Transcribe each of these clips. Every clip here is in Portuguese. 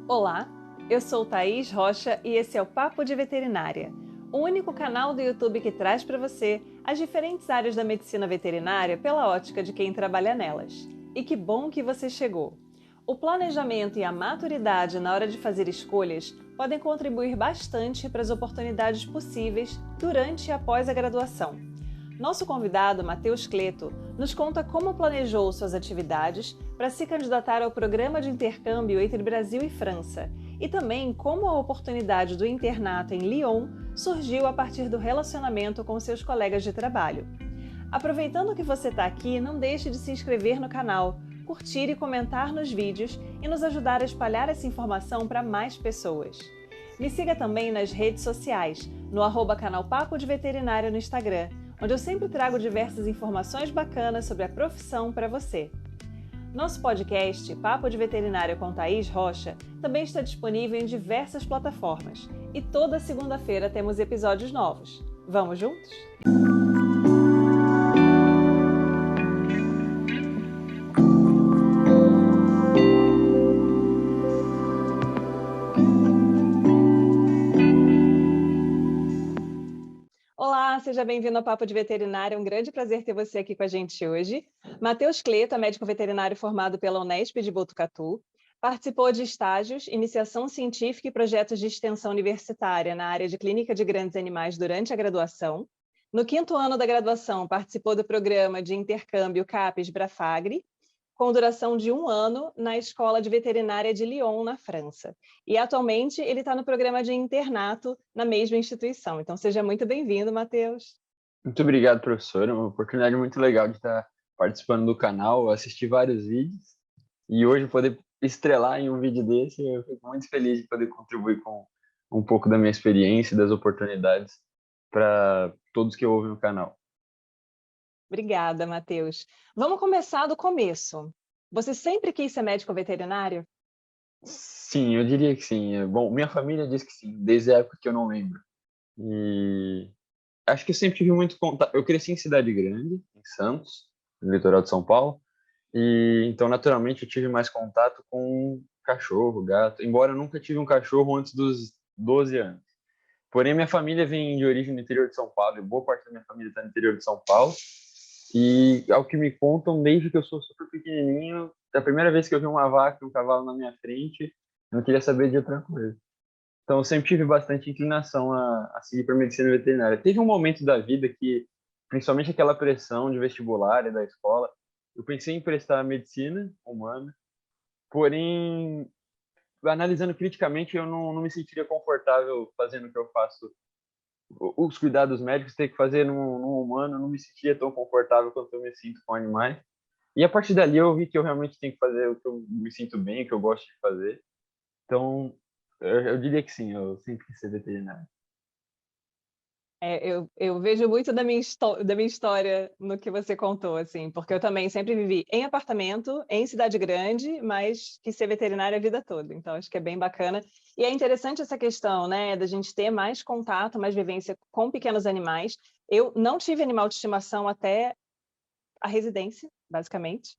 Olá, eu sou Thaís Rocha e esse é o Papo de Veterinária, o único canal do YouTube que traz para você as diferentes áreas da medicina veterinária pela ótica de quem trabalha nelas. E que bom que você chegou! O planejamento e a maturidade na hora de fazer escolhas podem contribuir bastante para as oportunidades possíveis durante e após a graduação. Nosso convidado, Matheus Cleto, nos conta como planejou suas atividades para se candidatar ao programa de intercâmbio entre Brasil e França e também como a oportunidade do internato em Lyon surgiu a partir do relacionamento com seus colegas de trabalho. Aproveitando que você está aqui, não deixe de se inscrever no canal, curtir e comentar nos vídeos e nos ajudar a espalhar essa informação para mais pessoas. Me siga também nas redes sociais, no @canal Papo de Veterinária no Instagram, onde eu sempre trago diversas informações bacanas sobre a profissão para você. Nosso podcast, Papo de Veterinária com Thaís Rocha, também está disponível em diversas plataformas e toda segunda-feira temos episódios novos. Vamos juntos? Olá, seja bem-vindo ao Papo de Veterinária, é um grande prazer ter você aqui com a gente hoje. Matheus Cleto é médico veterinário formado pela Unesp de Botucatu, participou de estágios, iniciação científica e projetos de extensão universitária na área de clínica de grandes animais durante a graduação. No 5º ano da graduação, participou do programa de intercâmbio CAPES-Brafagre, com duração de 1 ano na Escola de Veterinária de Lyon, na França. E atualmente ele está no programa de internato na mesma instituição. Então seja muito bem-vindo, Matheus. Muito obrigado, professora. É uma oportunidade muito legal de estar participando do canal, assistir vários vídeos e hoje poder estrelar em um vídeo desse. Eu fico muito feliz de poder contribuir com um pouco da minha experiência e das oportunidades para todos que ouvem o canal. Obrigada, Matheus. Vamos começar do começo. Você sempre quis ser médico veterinário? Sim, eu diria que sim. Bom, minha família diz que sim, desde a época que eu não lembro. E acho que eu sempre tive muito contato. Eu cresci em cidade grande, em Santos, no litoral de São Paulo. E então, naturalmente, eu tive mais contato com cachorro, gato, embora eu nunca tive um cachorro antes dos 12 anos. Porém, minha família vem de origem no interior de São Paulo, e boa parte da minha família está no interior de São Paulo. E, ao que me contam, desde que eu sou super pequenininho, da primeira vez que eu vi uma vaca e um cavalo na minha frente, eu não queria saber de outra coisa. Então, eu sempre tive bastante inclinação a seguir para medicina veterinária. Teve um momento da vida que, principalmente aquela pressão de vestibular e da escola, eu pensei em prestar medicina humana, porém, analisando criticamente, eu não me sentiria confortável fazendo o que eu faço. Os cuidados médicos ter que fazer no humano, eu não me sentia tão confortável quanto eu me sinto com animais. E a partir dali eu vi que eu realmente tenho que fazer o que eu me sinto bem, o que eu gosto de fazer. Então, eu diria que sim, eu sempre quis ser veterinário. Eu vejo muito da minha história no que você contou, assim, porque eu também sempre vivi em apartamento, em cidade grande, mas quis ser veterinária a vida toda. Então, acho que é bem bacana. E é interessante essa questão, né, da gente ter mais contato, mais vivência com pequenos animais. Eu não tive animal de estimação até a residência, basicamente.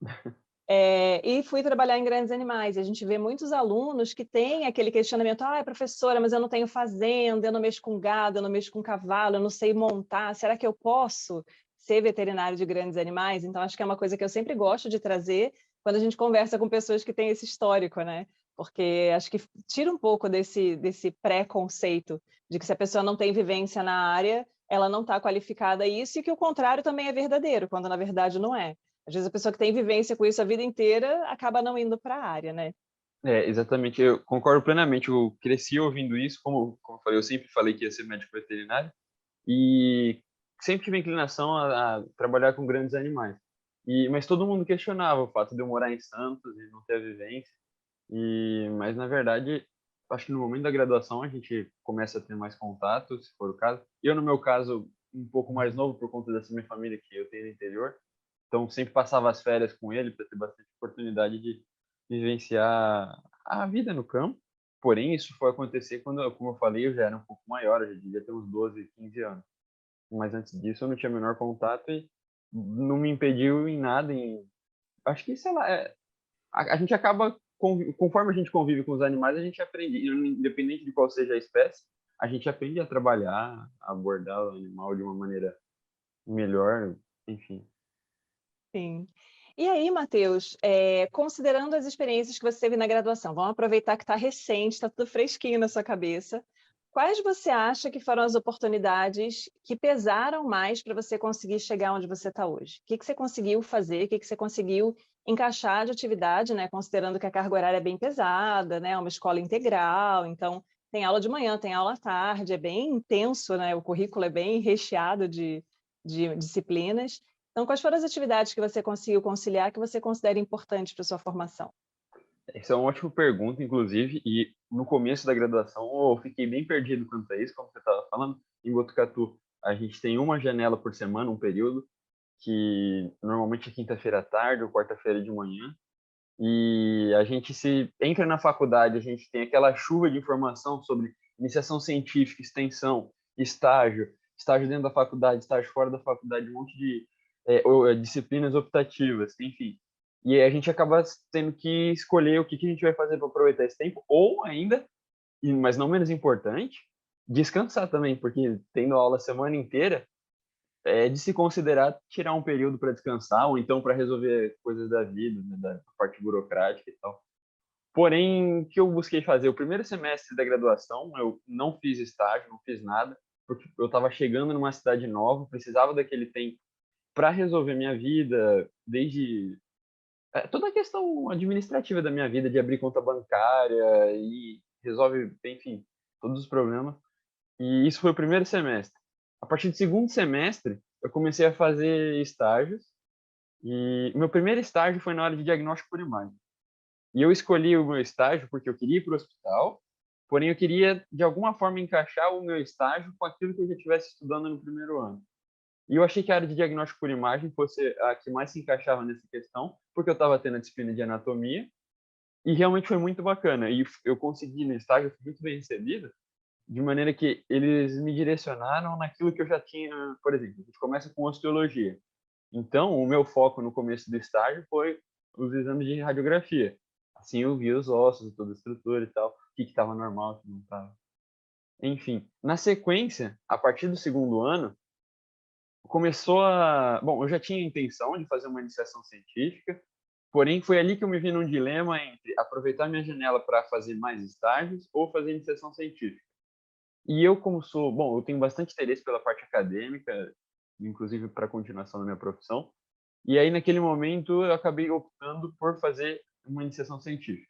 E fui trabalhar em grandes animais. E a gente vê muitos alunos que têm aquele questionamento: ah, professora, mas eu não tenho fazenda, eu não mexo com gado, eu não mexo com cavalo, eu não sei montar. Será que eu posso ser veterinário de grandes animais? Então, acho que é uma coisa que eu sempre gosto de trazer quando a gente conversa com pessoas que têm esse histórico, né? Porque acho que tira um pouco desse pré-conceito de que se a pessoa não tem vivência na área, ela não está qualificada a isso, e que o contrário também é verdadeiro, quando na verdade não é. Às vezes a pessoa que tem vivência com isso a vida inteira acaba não indo para a área, né? Exatamente, eu concordo plenamente. Eu cresci ouvindo isso, como eu falei, eu sempre falei que ia ser médico veterinário e sempre tive inclinação a trabalhar com grandes animais. Mas todo mundo questionava o fato de eu morar em Santos e não ter a vivência. Mas na verdade, acho que no momento da graduação a gente começa a ter mais contato, se for o caso. Eu, no meu caso, um pouco mais novo por conta dessa minha família que eu tenho no interior. Então, sempre passava as férias com ele para ter bastante oportunidade de vivenciar a vida no campo. Porém, isso foi acontecer quando, como eu falei, eu já era um pouco maior, eu já devia ter uns 12, 15 anos. Mas antes disso, eu não tinha o menor contato e não me impediu em nada. Acho que, sei lá, a gente acaba conforme a gente convive com os animais, a gente aprende, independente de qual seja a espécie, a gente aprende a trabalhar, a abordar o animal de uma maneira melhor, enfim. Sim. E aí, Matheus, considerando as experiências que você teve na graduação, vamos aproveitar que está recente, está tudo fresquinho na sua cabeça. Quais você acha que foram as oportunidades que pesaram mais para você conseguir chegar onde você está hoje? O que você conseguiu fazer? O que você conseguiu encaixar de atividade, né? Considerando que a carga horária é bem pesada, né? É uma escola integral, então tem aula de manhã, tem aula à tarde, é bem intenso, né? O currículo é bem recheado de disciplinas. Então, quais foram as atividades que você conseguiu conciliar que você considera importantes para sua formação? Essa é uma ótima pergunta, inclusive, e no começo da graduação eu fiquei bem perdido quanto a isso, como você estava falando. Em Botucatu, a gente tem uma janela por semana, um período, que normalmente é quinta-feira à tarde ou quarta-feira de manhã, e a gente se entra na faculdade, a gente tem aquela chuva de informação sobre iniciação científica, extensão, estágio dentro da faculdade, estágio fora da faculdade, um monte de disciplinas optativas, enfim. E aí a gente acaba tendo que escolher o que a gente vai fazer para aproveitar esse tempo, ou ainda, mas não menos importante, descansar também, porque tendo aula a semana inteira, é de se considerar tirar um período para descansar, ou então para resolver coisas da vida, né, da parte burocrática e tal. Porém, o que eu busquei fazer? O primeiro semestre da graduação, eu não fiz estágio, não fiz nada, porque eu estava chegando numa cidade nova, precisava daquele tempo para resolver minha vida, desde toda a questão administrativa da minha vida, de abrir conta bancária e resolve, enfim, todos os problemas. E isso foi o primeiro semestre. A partir do segundo semestre, eu comecei a fazer estágios. E meu primeiro estágio foi na área de diagnóstico por imagem. E eu escolhi o meu estágio porque eu queria ir para o hospital, porém eu queria, de alguma forma, encaixar o meu estágio com aquilo que eu já estivesse estudando no primeiro ano. E eu achei que a área de diagnóstico por imagem fosse a que mais se encaixava nessa questão, porque eu estava tendo a disciplina de anatomia, e realmente foi muito bacana. E eu consegui no estágio, fui muito bem recebido, de maneira que eles me direcionaram naquilo que eu já tinha. Por exemplo, a gente começa com osteologia. Então, o meu foco no começo do estágio foi os exames de radiografia. Assim, eu via os ossos, toda a estrutura e tal, o que estava normal, o que não estava. Enfim, na sequência, a partir do segundo ano, começou a. Bom, eu já tinha a intenção de fazer uma iniciação científica, porém foi ali que eu me vi num dilema entre aproveitar minha janela para fazer mais estágios ou fazer iniciação científica. E eu, como sou, bom, eu tenho bastante interesse pela parte acadêmica, inclusive para a continuação da minha profissão. E aí, naquele momento, eu acabei optando por fazer uma iniciação científica.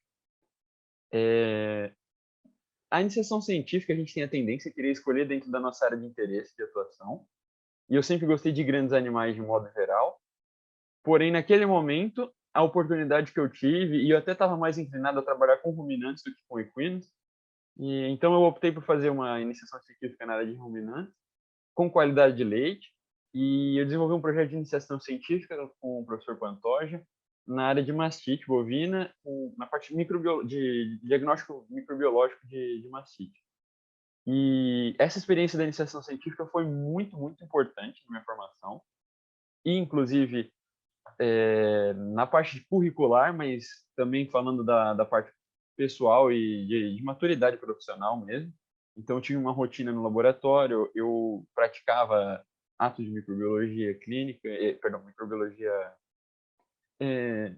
A iniciação científica, a gente tem a tendência a querer escolher dentro da nossa área de interesse, de atuação. E eu sempre gostei de grandes animais de modo geral. Porém, naquele momento, a oportunidade que eu tive, e eu até estava mais inclinado a trabalhar com ruminantes do que com equinos, e então eu optei por fazer uma iniciação científica na área de ruminantes, com qualidade de leite, e eu desenvolvi um projeto de iniciação científica com o professor Pantoja, na área de mastite bovina, na parte de diagnóstico microbiológico de mastite. E essa experiência da iniciação científica foi muito, muito importante na minha formação, e inclusive na parte curricular, mas também falando da parte pessoal e de maturidade profissional mesmo. Então, eu tinha uma rotina no laboratório, eu praticava atos de microbiologia clínica, perdão, microbiologia é,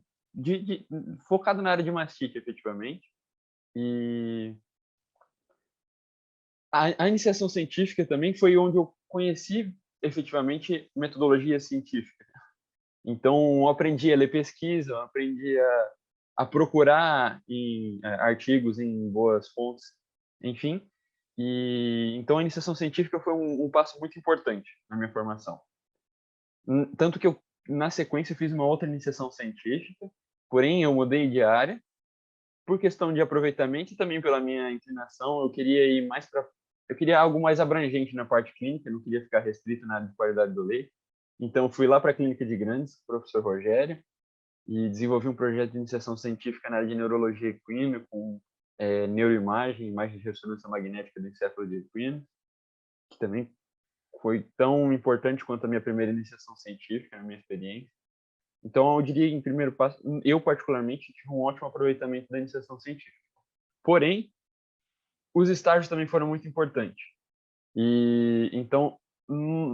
focado na área de mastite, efetivamente. E a iniciação científica também foi onde eu conheci efetivamente metodologia científica. Então, eu aprendi a ler pesquisa, eu aprendi a procurar em artigos em boas fontes, enfim. E então a iniciação científica foi um passo muito importante na minha formação. Tanto que eu na sequência fiz uma outra iniciação científica, porém eu mudei de área por questão de aproveitamento e também pela minha inclinação. Eu queria ir mais para eu queria algo mais abrangente na parte clínica, não queria ficar restrito na área de qualidade do leite. Então fui lá para a clínica de Grandes, professor Rogério, e desenvolvi um projeto de iniciação científica na área de neurologia equina, com neuroimagem, imagem de ressonância magnética do encéfalo de equino, que também foi tão importante quanto a minha primeira iniciação científica, na minha experiência. Então, eu diria, em primeiro passo, eu particularmente tive um ótimo aproveitamento da iniciação científica. Porém, os estágios também foram muito importantes. E então,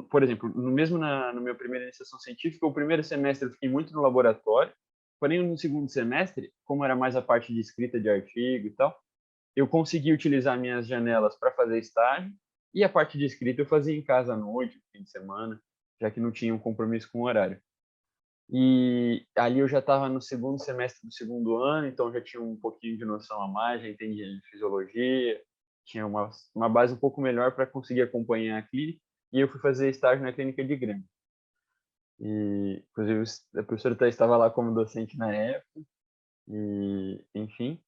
por exemplo, mesmo no meu primeira iniciação científica, o primeiro semestre eu fiquei muito no laboratório, porém no segundo semestre, como era mais a parte de escrita de artigo e tal, eu consegui utilizar minhas janelas para fazer estágio e a parte de escrita eu fazia em casa à noite, no fim de semana, já que não tinha um compromisso com o horário. E ali eu já estava no segundo semestre do segundo ano, então já tinha um pouquinho de noção a mais, já entendia de fisiologia, tinha uma base um pouco melhor para conseguir acompanhar a clínica, e eu fui fazer estágio na clínica de Grêmio. E, inclusive, a professora até estava lá como docente na época, e, enfim.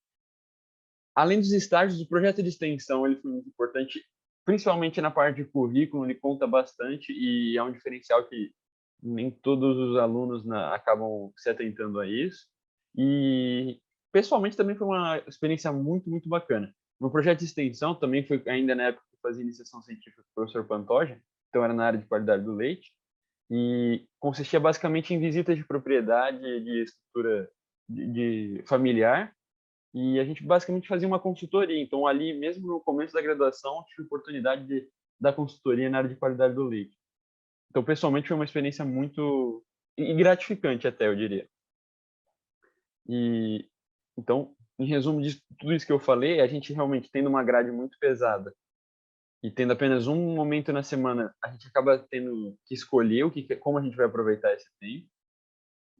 Além dos estágios, o projeto de extensão ele foi muito importante, principalmente na parte de currículo, ele conta bastante e é um diferencial que nem todos os alunos acabam se atentando a isso. E, pessoalmente, também foi uma experiência muito, muito bacana. Meu projeto de extensão também foi ainda na época que eu fazia iniciação científica com o professor Pantoja, então era na área de qualidade do leite, e consistia basicamente em visitas de propriedade, de estrutura de familiar, e a gente basicamente fazia uma consultoria. Então, ali, mesmo no começo da graduação, tive a oportunidade de dar consultoria na área de qualidade do leite. Então, pessoalmente, foi uma experiência muito e gratificante até, eu diria. E então, em resumo de tudo isso que eu falei, a gente realmente tendo uma grade muito pesada e tendo apenas um momento na semana, a gente acaba tendo que escolher como a gente vai aproveitar esse tempo.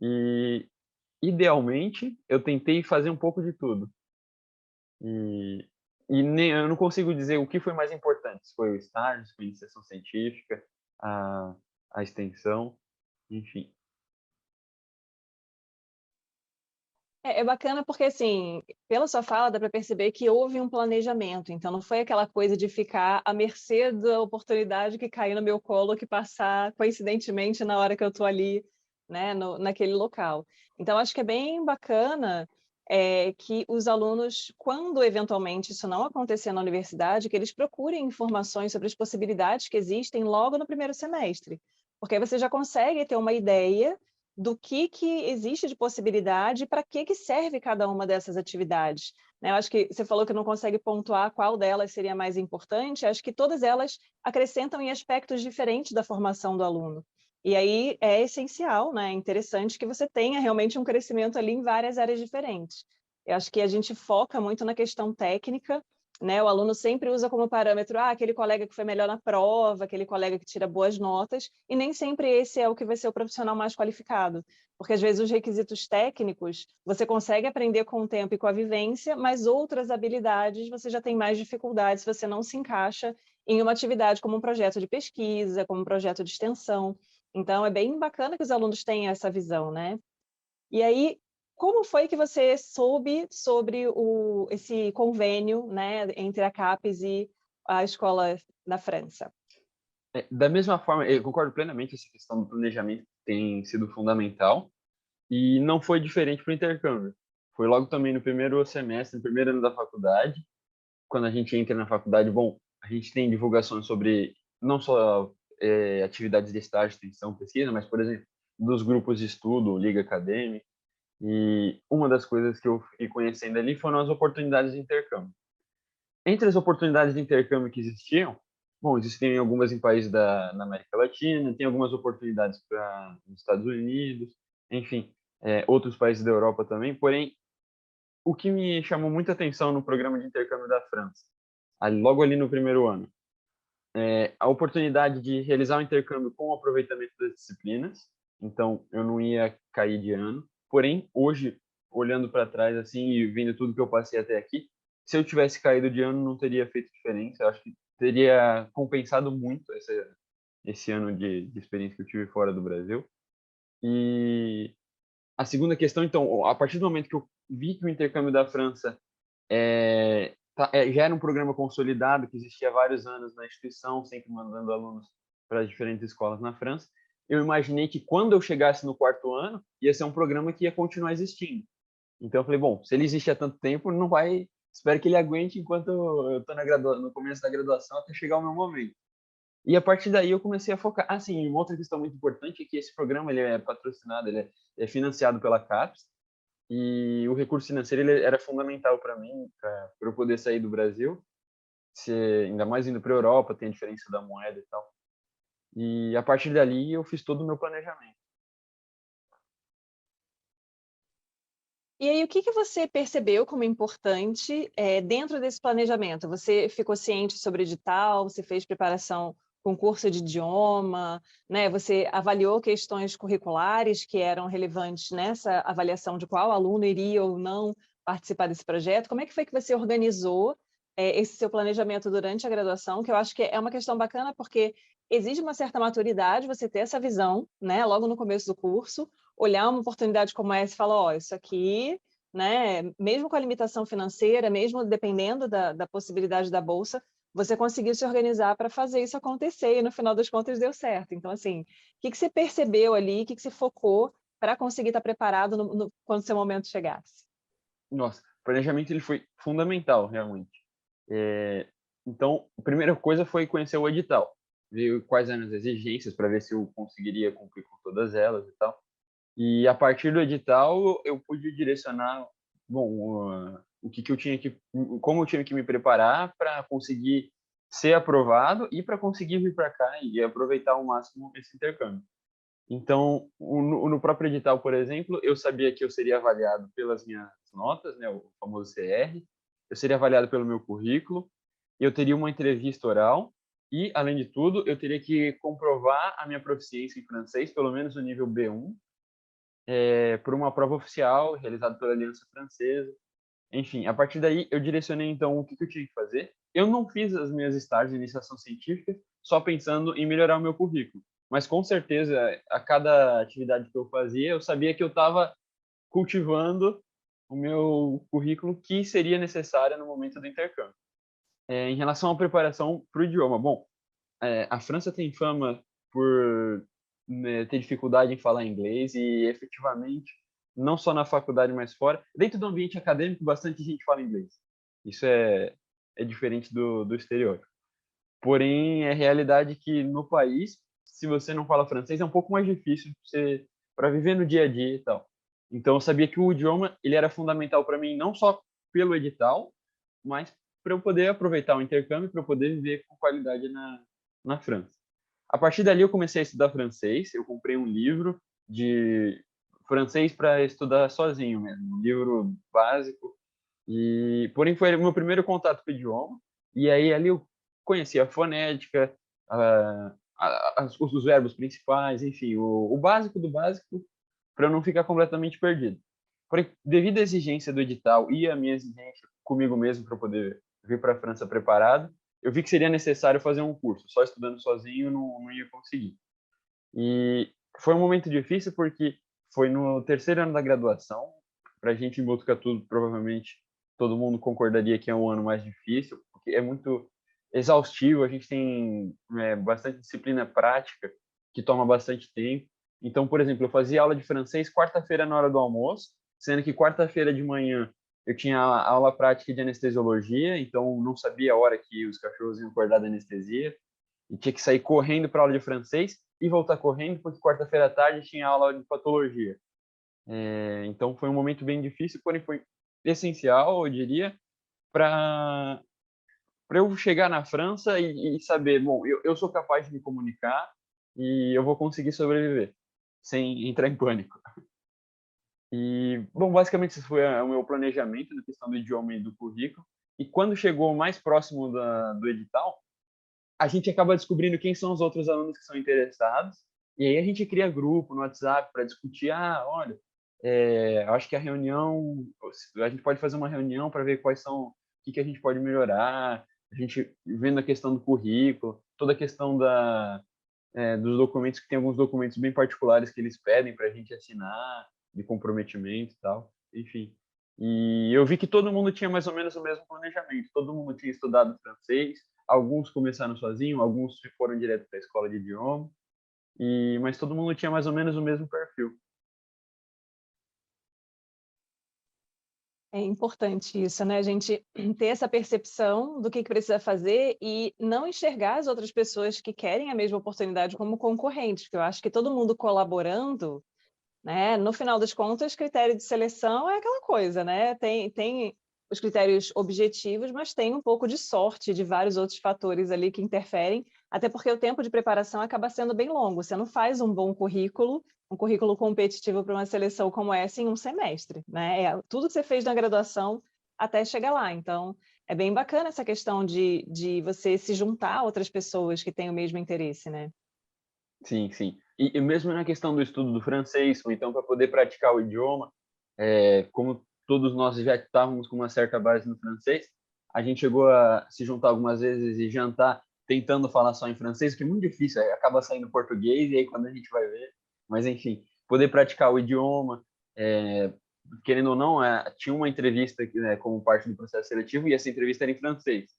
E idealmente, eu tentei fazer um pouco de tudo. E nem, eu não consigo dizer o que foi mais importante, se foi o estágio, se foi a iniciação científica, a, a extensão, enfim. É bacana porque, assim, pela sua fala, dá para perceber que houve um planejamento. Então, não foi aquela coisa de ficar à mercê da oportunidade que caiu no meu colo, que passar coincidentemente na hora que eu estou ali, né, naquele local. Então, acho que é bem bacana que os alunos, quando eventualmente isso não acontecer na universidade, que eles procurem informações sobre as possibilidades que existem logo no primeiro semestre. Porque aí você já consegue ter uma ideia do que existe de possibilidade e para que serve cada uma dessas atividades. Né? Eu acho que você falou que não consegue pontuar qual delas seria mais importante, acho que todas elas acrescentam em aspectos diferentes da formação do aluno. E aí é essencial, né? É interessante que você tenha realmente um crescimento ali em várias áreas diferentes. Eu acho que a gente foca muito na questão técnica, né? O aluno sempre usa como parâmetro aquele colega que foi melhor na prova, aquele colega que tira boas notas, e nem sempre esse é o que vai ser o profissional mais qualificado, porque às vezes os requisitos técnicos você consegue aprender com o tempo e com a vivência, mas outras habilidades você já tem mais dificuldade se você não se encaixa em uma atividade como um projeto de pesquisa, como um projeto de extensão. Então é bem bacana que os alunos tenham essa visão, né? E aí, como foi que você soube sobre esse convênio, né, entre a CAPES e a escola na França? Da mesma forma, eu concordo plenamente, essa questão do planejamento tem sido fundamental, e não foi diferente para o intercâmbio. Foi logo também no primeiro semestre, no primeiro ano da faculdade, quando a gente entra na faculdade, bom, a gente tem divulgações sobre não só atividades de estágio, extensão, pesquisa, mas, por exemplo, dos grupos de estudo, liga acadêmica, e uma das coisas que eu fiquei conhecendo ali foram as oportunidades de intercâmbio. Entre as oportunidades de intercâmbio que existiam, bom, existem algumas em países na América Latina, tem algumas oportunidades para os Estados Unidos, enfim, outros países da Europa também. Porém, o que me chamou muita atenção no programa de intercâmbio da França, logo ali no primeiro ano, a oportunidade de realizar o intercâmbio com o aproveitamento das disciplinas. Então, eu não ia cair de ano. Porém, hoje, olhando para trás assim e vendo tudo que eu passei até aqui, se eu tivesse caído de ano, não teria feito diferença. Eu acho que teria compensado muito esse ano de experiência que eu tive fora do Brasil. E a segunda questão, então, a partir do momento que eu vi que o intercâmbio da França já era um programa consolidado, que existia há vários anos na instituição, sempre mandando alunos para as diferentes escolas na França, eu imaginei que quando eu chegasse no quarto ano, ia ser um programa que ia continuar existindo. Então eu falei, bom, se ele existe há tanto tempo, não vai... Espero que ele aguente enquanto eu estou no começo da graduação até chegar o meu momento. E a partir daí eu comecei a focar. Ah, sim, uma outra questão muito importante é que esse programa ele é patrocinado, é financiado pela CAPES, e o recurso financeiro ele era fundamental para mim, para eu poder sair do Brasil, ainda mais indo para a Europa, tem a diferença da moeda e tal. E a partir dali eu fiz todo o meu planejamento. E aí, o que que você percebeu como importante, dentro desse planejamento? Você ficou ciente sobre o edital, você fez preparação com curso de idioma, né, você avaliou questões curriculares que eram relevantes nessa avaliação de qual aluno iria ou não participar desse projeto? Como é que foi que você organizou, esse seu planejamento durante a graduação? Que eu acho que é uma questão bacana, porque exige uma certa maturidade você ter essa visão, né, logo no começo do curso, olhar uma oportunidade como essa e falar, ó, isso aqui, né, mesmo com a limitação financeira, mesmo dependendo da possibilidade da bolsa, você conseguiu se organizar para fazer isso acontecer e no final das contas deu certo. Então, assim, o que que você percebeu ali, o que que você focou para conseguir estar preparado quando o seu momento chegasse? Nossa, o planejamento ele foi fundamental, realmente. Então, a primeira coisa foi conhecer o edital, ver quais eram as exigências para ver se eu conseguiria cumprir com todas elas e tal. E a partir do edital, eu pude direcionar, bom, o que eu tinha que, como eu tinha que me preparar para conseguir ser aprovado e para conseguir vir para cá e aproveitar ao máximo esse intercâmbio. Então, no próprio edital, por exemplo, eu sabia que eu seria avaliado pelas minhas notas, né, o famoso CR, eu seria avaliado pelo meu currículo, eu teria uma entrevista oral e, além de tudo, eu teria que comprovar a minha proficiência em francês, pelo menos no nível B1, por uma prova oficial realizada pela Aliança Francesa. Enfim, a partir daí eu direcionei então o que eu tinha que fazer. Eu não fiz as minhas estágios de iniciação científica só pensando em melhorar o meu currículo, mas com certeza a cada atividade que eu fazia, eu sabia que eu estava cultivando o meu currículo que seria necessário no momento do intercâmbio. Em relação à preparação para o idioma, bom, a França tem fama por, né, ter dificuldade em falar inglês e efetivamente, não só na faculdade, mas fora, dentro do ambiente acadêmico, bastante gente fala inglês. Isso é diferente do exterior. Porém, é realidade que no país, se você não fala francês, é um pouco mais difícil para viver no dia a dia e tal. Então, eu sabia que o idioma ele era fundamental para mim, não só pelo edital, mas para eu poder aproveitar o intercâmbio, para eu poder viver com qualidade na França. A partir dali, eu comecei a estudar francês. Eu comprei um livro de francês para estudar sozinho mesmo, um livro básico. Porém, foi o meu primeiro contato com o idioma. E aí, ali, eu conheci a fonética, os verbos principais, enfim, o básico do básico, para eu não ficar completamente perdido. Porém, devido à exigência do edital e a minha exigência comigo mesmo para poder vir para a França preparado, eu vi que seria necessário fazer um curso. Só estudando sozinho não ia conseguir. E foi um momento difícil porque foi no terceiro ano da graduação. Para a gente em Botucatu, provavelmente todo mundo concordaria que é um ano mais difícil, porque é muito exaustivo. A gente tem bastante disciplina prática que toma bastante tempo. Então, por exemplo, eu fazia aula de francês quarta-feira na hora do almoço, sendo que quarta-feira de manhã eu tinha aula prática de anestesiologia, então não sabia a hora que os cachorros iam acordar da anestesia e tinha que sair correndo para aula de francês e voltar correndo porque quarta-feira à tarde tinha aula de patologia. Então foi um momento bem difícil, porém foi essencial, eu diria, para eu chegar na França e saber, bom, eu sou capaz de me comunicar e eu vou conseguir sobreviver sem entrar em pânico. E, bom, basicamente esse foi o meu planejamento na questão do idioma e do currículo. E quando chegou mais próximo do edital, a gente acaba descobrindo quem são os outros alunos que são interessados, e aí a gente cria grupo no WhatsApp para discutir, olha, acho que a gente pode fazer uma reunião para ver quais são, o que a gente pode melhorar, a gente vendo a questão do currículo, toda a questão dos documentos, que tem alguns documentos bem particulares que eles pedem para a gente assinar, de comprometimento e tal, enfim. E eu vi que todo mundo tinha mais ou menos o mesmo planejamento, todo mundo tinha estudado francês, alguns começaram sozinho, alguns foram direto para a escola de idioma, mas todo mundo tinha mais ou menos o mesmo perfil. É importante isso, né? A gente ter essa percepção do que precisa fazer e não enxergar as outras pessoas que querem a mesma oportunidade como concorrentes, porque eu acho que todo mundo colaborando, né? No final das contas, critério de seleção é aquela coisa, né? Tem os critérios objetivos, mas tem um pouco de sorte de vários outros fatores ali que interferem, até porque o tempo de preparação acaba sendo bem longo. Você não faz um bom currículo, um currículo competitivo para uma seleção como essa em um semestre, né? É tudo que você fez na graduação até chegar lá. Então, é bem bacana essa questão de você se juntar a outras pessoas que têm o mesmo interesse, né? Sim, sim. E mesmo na questão do estudo do francês, ou então para poder praticar o idioma, como todos nós já estávamos com uma certa base no francês, a gente chegou a se juntar algumas vezes e jantar tentando falar só em francês, que é muito difícil, aí acaba saindo português, e aí quando a gente vai ver. Mas, enfim, poder praticar o idioma, é, querendo ou não, tinha uma entrevista como parte do processo seletivo, e essa entrevista era em francês.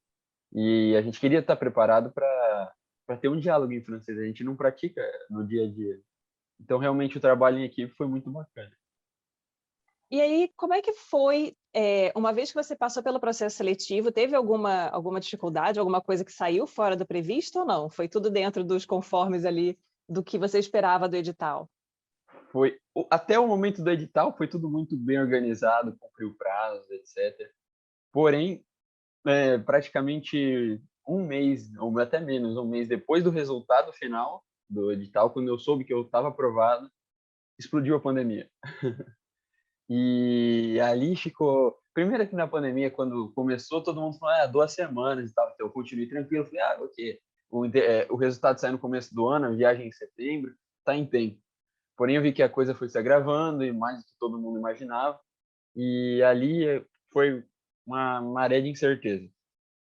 E a gente queria estar preparado para ter um diálogo em francês. A gente não pratica no dia a dia. Então, realmente, o trabalho em equipe foi muito bacana. E aí, como é que foi, uma vez que você passou pelo processo seletivo, teve alguma dificuldade, alguma coisa que saiu fora do previsto ou não? Foi tudo dentro dos conformes ali do que você esperava do edital? Até o momento do edital, foi tudo muito bem organizado, cumpriu prazos, etc. Porém, praticamente um mês, ou até menos, um mês depois do resultado final do edital, quando eu soube que eu estava aprovado, explodiu a pandemia. E ali ficou. Primeiro que na pandemia, quando começou, todo mundo falou, 2 semanas e tal. Então eu continuei tranquilo. Falei, ok. O resultado sai no começo do ano, a viagem em setembro, tá em tempo. Porém, eu vi que a coisa foi se agravando e mais do que todo mundo imaginava. E ali foi uma maré de incerteza.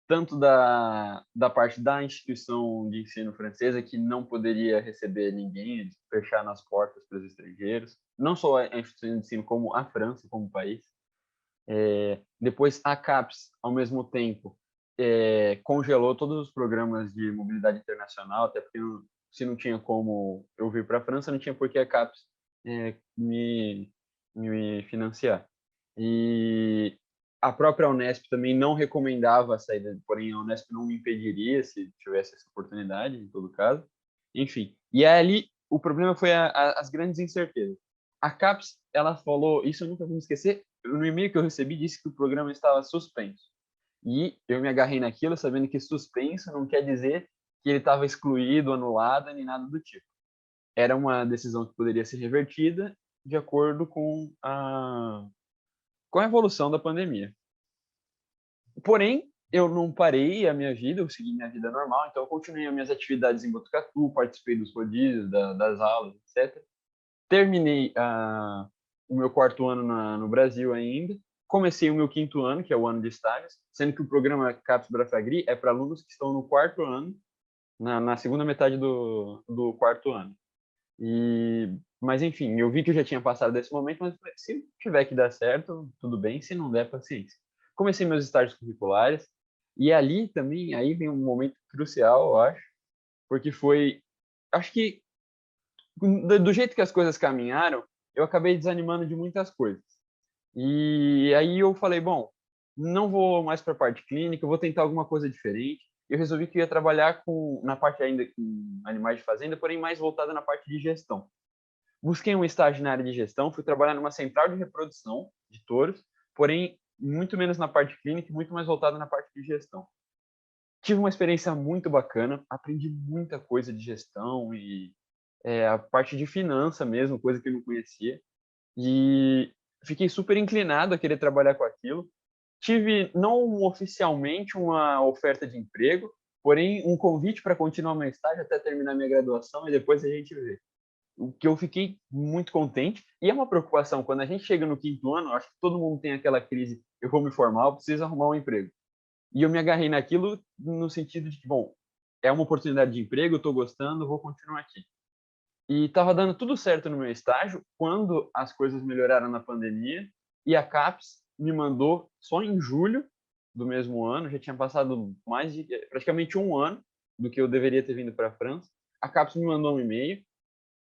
Tanto da parte da instituição de ensino francesa, que não poderia receber ninguém, fechar as portas para os estrangeiros. Não só a instituição de ensino, como a França, como país. Depois, a CAPES, ao mesmo tempo, congelou todos os programas de mobilidade internacional, até porque se não tinha como eu vir para a França, não tinha por que a CAPES me financiar. E a própria Unesp também não recomendava a saída, porém a Unesp não me impediria se tivesse essa oportunidade, em todo caso. Enfim, e ali o problema foi as grandes incertezas. A CAPES, ela falou, isso eu nunca vou me esquecer, no e-mail que eu recebi disse que o programa estava suspenso. E eu me agarrei naquilo sabendo que suspenso não quer dizer que ele estava excluído, anulado, nem nada do tipo. Era uma decisão que poderia ser revertida de acordo com a evolução da pandemia. Porém, eu não parei a minha vida, eu segui minha vida normal, então eu continuei as minhas atividades em Botucatu, participei dos rodízios, das aulas, etc. Terminei o meu 4º ano no Brasil ainda, comecei o meu 5º ano, que é o ano de estágios, sendo que o programa CAPES Brafagri é para alunos que estão no 4º ano, na segunda metade do 4º ano. Mas, enfim, eu vi que eu já tinha passado desse momento, mas se tiver que dar certo, tudo bem, se não der, paciência. Comecei meus estágios curriculares, e ali também, aí vem um momento crucial, eu acho, porque acho que do jeito que as coisas caminharam, eu acabei desanimando de muitas coisas. E aí eu falei, bom, não vou mais para a parte clínica, eu vou tentar alguma coisa diferente. Eu resolvi que ia trabalhar na parte ainda com animais de fazenda, porém mais voltada na parte de gestão. Busquei um estágio na área de gestão, fui trabalhar numa central de reprodução de touros, porém muito menos na parte clínica e muito mais voltada na parte de gestão. Tive uma experiência muito bacana, aprendi muita coisa de gestão e a parte de finança mesmo, coisa que eu não conhecia. E fiquei super inclinado a querer trabalhar com aquilo. Tive, não oficialmente, uma oferta de emprego, porém um convite para continuar meu estágio até terminar minha graduação e depois a gente vê. O que eu fiquei muito contente, e é uma preocupação, quando a gente chega no 5º ano, acho que todo mundo tem aquela crise, eu vou me formar, eu preciso arrumar um emprego. E eu me agarrei naquilo no sentido de que, bom, é uma oportunidade de emprego, eu estou gostando, vou continuar aqui. E estava dando tudo certo no meu estágio quando as coisas melhoraram na pandemia e a CAPES me mandou só em julho do mesmo ano, já tinha passado praticamente um ano do que eu deveria ter vindo para a França. A CAPES me mandou um e-mail,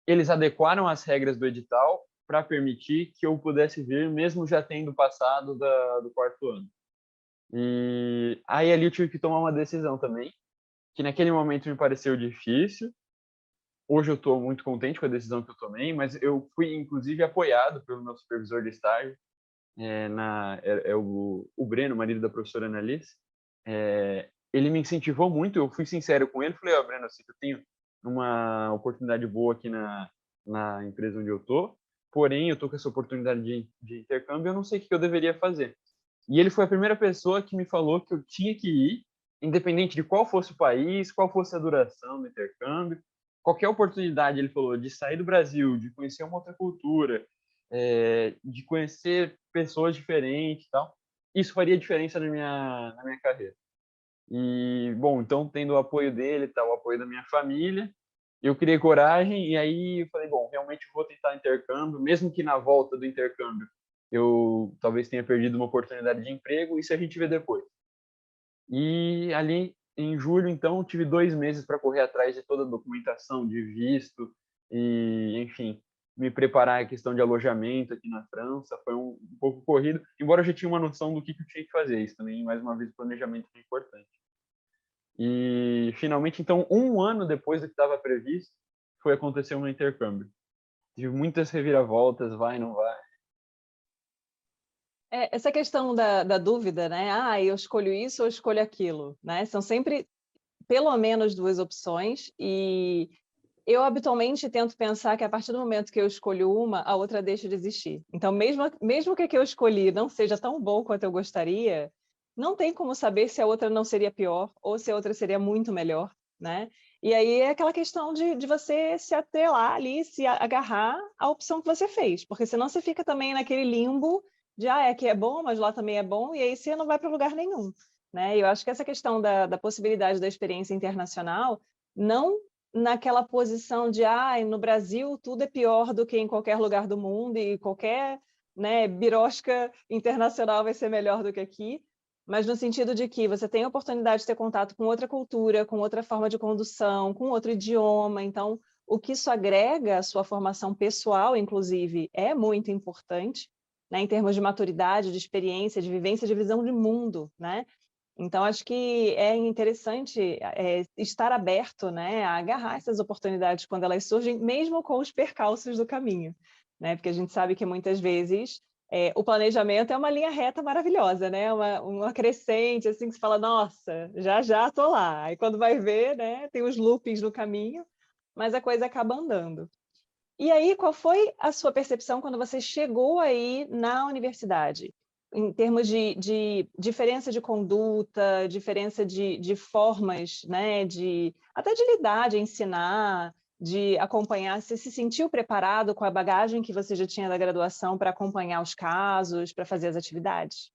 eles adequaram as regras do edital para permitir que eu pudesse vir, mesmo já tendo passado do quarto ano. E aí ali eu tive que tomar uma decisão também, que naquele momento me pareceu difícil. Hoje eu estou muito contente com a decisão que eu tomei, mas eu fui, inclusive, apoiado pelo meu supervisor de estágio, o Breno, marido da professora Annalise. Ele me incentivou muito, eu fui sincero com ele, falei, Breno, eu sei que eu tenho uma oportunidade boa aqui na empresa onde eu estou, porém eu estou com essa oportunidade de intercâmbio, eu não sei o que eu deveria fazer. E ele foi a primeira pessoa que me falou que eu tinha que ir, independente de qual fosse o país, qual fosse a duração do intercâmbio. Qualquer oportunidade, ele falou, de sair do Brasil, de conhecer uma outra cultura, de conhecer pessoas diferentes e tal, isso faria diferença na minha carreira. E, bom, então, tendo o apoio dele, tá, o apoio da minha família, eu criei coragem e aí eu falei, bom, realmente vou tentar intercâmbio, mesmo que na volta do intercâmbio eu talvez tenha perdido uma oportunidade de emprego, isso a gente vê depois. E ali em julho, então, tive 2 meses para correr atrás de toda a documentação de visto e, enfim, me preparar a questão de alojamento aqui na França. Foi um pouco corrido, embora eu já tinha uma noção do que eu tinha que fazer. Isso também, mais uma vez, o planejamento é importante. E, finalmente, então, 1 ano depois do que estava previsto, foi acontecer um intercâmbio. Tive muitas reviravoltas, vai, não vai. Essa questão da dúvida, né? Ah, eu escolho isso ou escolho aquilo, né? São sempre pelo menos 2 opções e eu habitualmente tento pensar que a partir do momento que eu escolho uma, a outra deixa de existir. Então, mesmo que a que eu escolhi não seja tão bom quanto eu gostaria, não tem como saber se a outra não seria pior ou se a outra seria muito melhor, né? E aí é aquela questão de você se atrelar ali, se agarrar à opção que você fez, porque senão você fica também naquele limbo de, aqui é bom, mas lá também é bom, e aí você não vai para lugar nenhum, né? E eu acho que essa questão da possibilidade da experiência internacional, não naquela posição de, no Brasil tudo é pior do que em qualquer lugar do mundo e qualquer, né, birosca internacional vai ser melhor do que aqui, mas no sentido de que você tem a oportunidade de ter contato com outra cultura, com outra forma de condução, com outro idioma, então o que isso agrega à sua formação pessoal, inclusive, é muito importante, né, em termos de maturidade, de experiência, de vivência, de visão de mundo, né? Então, acho que é interessante estar aberto, né, a agarrar essas oportunidades quando elas surgem, mesmo com os percalços do caminho, né? Porque a gente sabe que muitas vezes o planejamento é uma linha reta maravilhosa, né? Uma crescente, assim, que você fala, nossa, já já estou lá. Aí quando vai ver, né, tem os loopings no caminho, mas a coisa acaba andando. E aí, qual foi a sua percepção quando você chegou aí na universidade? Em termos de diferença de conduta, diferença de formas, né? Até de lidar, de ensinar, de acompanhar. Você se sentiu preparado com a bagagem que você já tinha da graduação para acompanhar os casos, para fazer as atividades?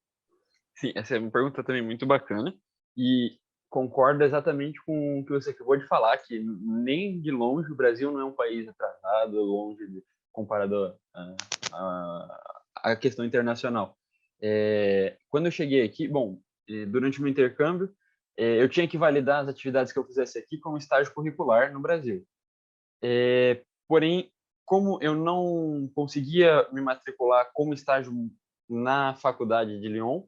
Sim, essa é uma pergunta também muito bacana e concordo exatamente com o que você acabou de falar, que nem de longe o Brasil não é um país atrasado, comparado à questão internacional. Quando eu cheguei aqui, bom, durante o meu intercâmbio, eu tinha que validar as atividades que eu fizesse aqui como estágio curricular no Brasil. Porém, como eu não conseguia me matricular como estágio na faculdade de Lyon,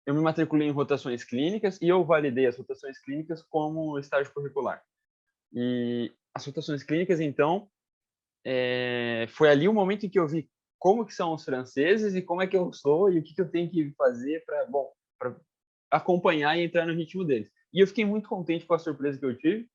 eu me matriculei em rotações clínicas e eu validei as rotações clínicas como estágio curricular. E as rotações clínicas, então, foi ali o momento em que eu vi como que são os franceses e como é que eu sou e o que eu tenho que fazer para acompanhar e entrar no ritmo deles. E eu fiquei muito contente com a surpresa que eu tive,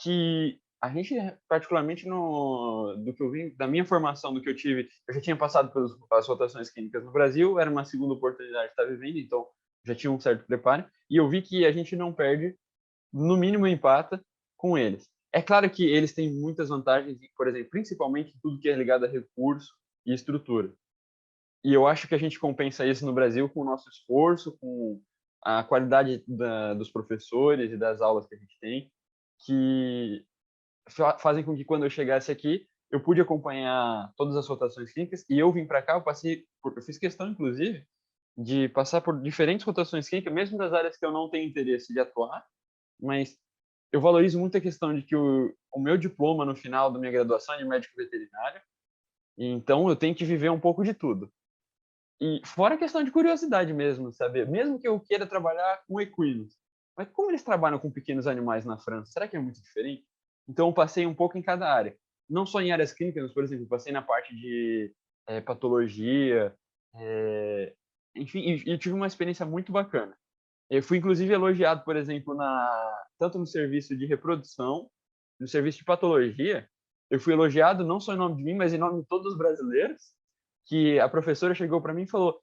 que a gente, particularmente do que eu vi, da minha formação, do que eu tive, eu já tinha passado pelas rotações clínicas no Brasil, era uma segunda oportunidade de estar vivendo, então já tinha um certo preparo, e eu vi que a gente não perde, no mínimo empata com eles. É claro que eles têm muitas vantagens, por exemplo, principalmente tudo que é ligado a recurso e estrutura. E eu acho que a gente compensa isso no Brasil com o nosso esforço, com a qualidade dos professores e das aulas que a gente tem, que fazem com que quando eu chegasse aqui, eu pude acompanhar todas as rotações clínicas e eu vim para cá, eu fiz questão, inclusive, de passar por diferentes rotações clínicas, mesmo das áreas que eu não tenho interesse de atuar, mas eu valorizo muito a questão de que o meu diploma no final da minha graduação é de médico veterinário Então, eu tenho que viver um pouco de tudo. E fora a questão de curiosidade mesmo, saber. Mesmo que eu queira trabalhar com equinos, mas como eles trabalham com pequenos animais na França? Será que é muito diferente? Então, eu passei um pouco em cada área. Não só em áreas clínicas, mas, por exemplo, eu passei na parte de patologia, enfim, e tive uma experiência muito bacana. Eu fui, inclusive, elogiado, por exemplo, tanto no serviço de reprodução, no serviço de patologia. Eu fui elogiado não só em nome de mim, mas em nome de todos os brasileiros, que a professora chegou para mim e falou,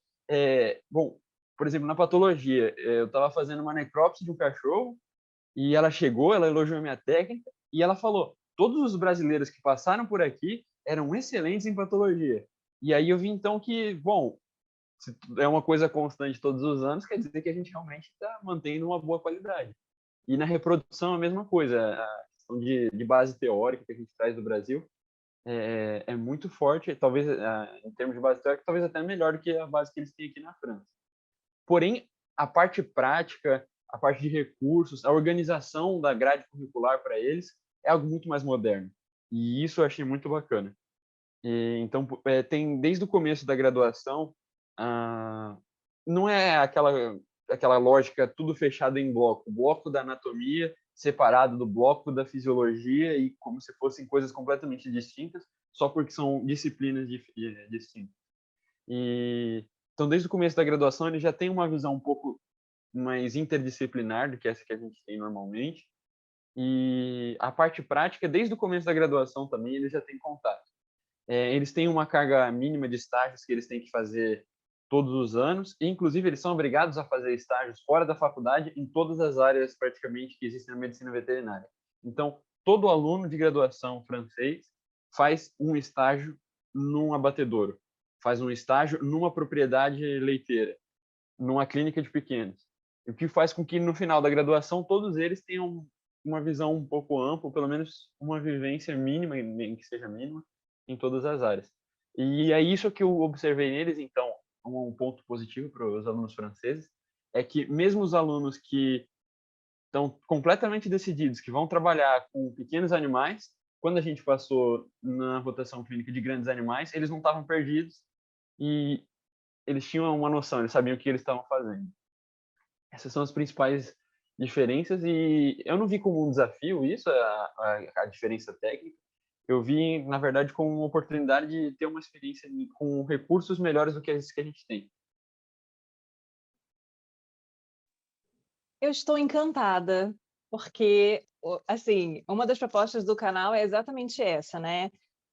bom, por exemplo, na patologia, eu estava fazendo uma necrópsia de um cachorro, e ela chegou, ela elogiou a minha técnica, e ela falou, todos os brasileiros que passaram por aqui eram excelentes em patologia. E aí eu vi, então, que, bom, se é uma coisa constante todos os anos, quer dizer que a gente realmente está mantendo uma boa qualidade. E na reprodução a mesma coisa, a questão de base teórica que a gente traz do Brasil é muito forte, talvez em termos de base teórica, talvez até melhor do que a base que eles têm aqui na França. Porém, a parte prática, a parte de recursos, a organização da grade curricular para eles é algo muito mais moderno. E isso eu achei muito bacana. Então, tem desde o começo da graduação, não é aquela lógica tudo fechado em bloco, bloco da anatomia separado do bloco da fisiologia e como se fossem coisas completamente distintas, só porque são disciplinas distintas. Então, desde o começo da graduação, ele já tem uma visão um pouco mais interdisciplinar do que essa que a gente tem normalmente. E a parte prática, desde o começo da graduação também, ele já tem contato. Eles têm uma carga mínima de estágios que eles têm que fazer todos os anos, e inclusive eles são obrigados a fazer estágios fora da faculdade em todas as áreas praticamente que existem na medicina veterinária. Então, todo aluno de graduação francês faz um estágio num abatedouro, faz um estágio numa propriedade leiteira, numa clínica de pequenos. O que faz com que no final da graduação todos eles tenham uma visão um pouco ampla, pelo menos uma vivência mínima, nem que seja mínima, em todas as áreas. E é isso que eu observei neles, então, um ponto positivo para os alunos franceses, é que mesmo os alunos que estão completamente decididos que vão trabalhar com pequenos animais, quando a gente passou na rotação clínica de grandes animais, eles não estavam perdidos e eles tinham uma noção, eles sabiam o que eles estavam fazendo. Essas são as principais diferenças e eu não vi como um desafio isso, a diferença técnica. Eu vi, na verdade, como uma oportunidade de ter uma experiência com recursos melhores do que esses que a gente tem. Eu estou encantada, porque, assim, uma das propostas do canal é exatamente essa, né?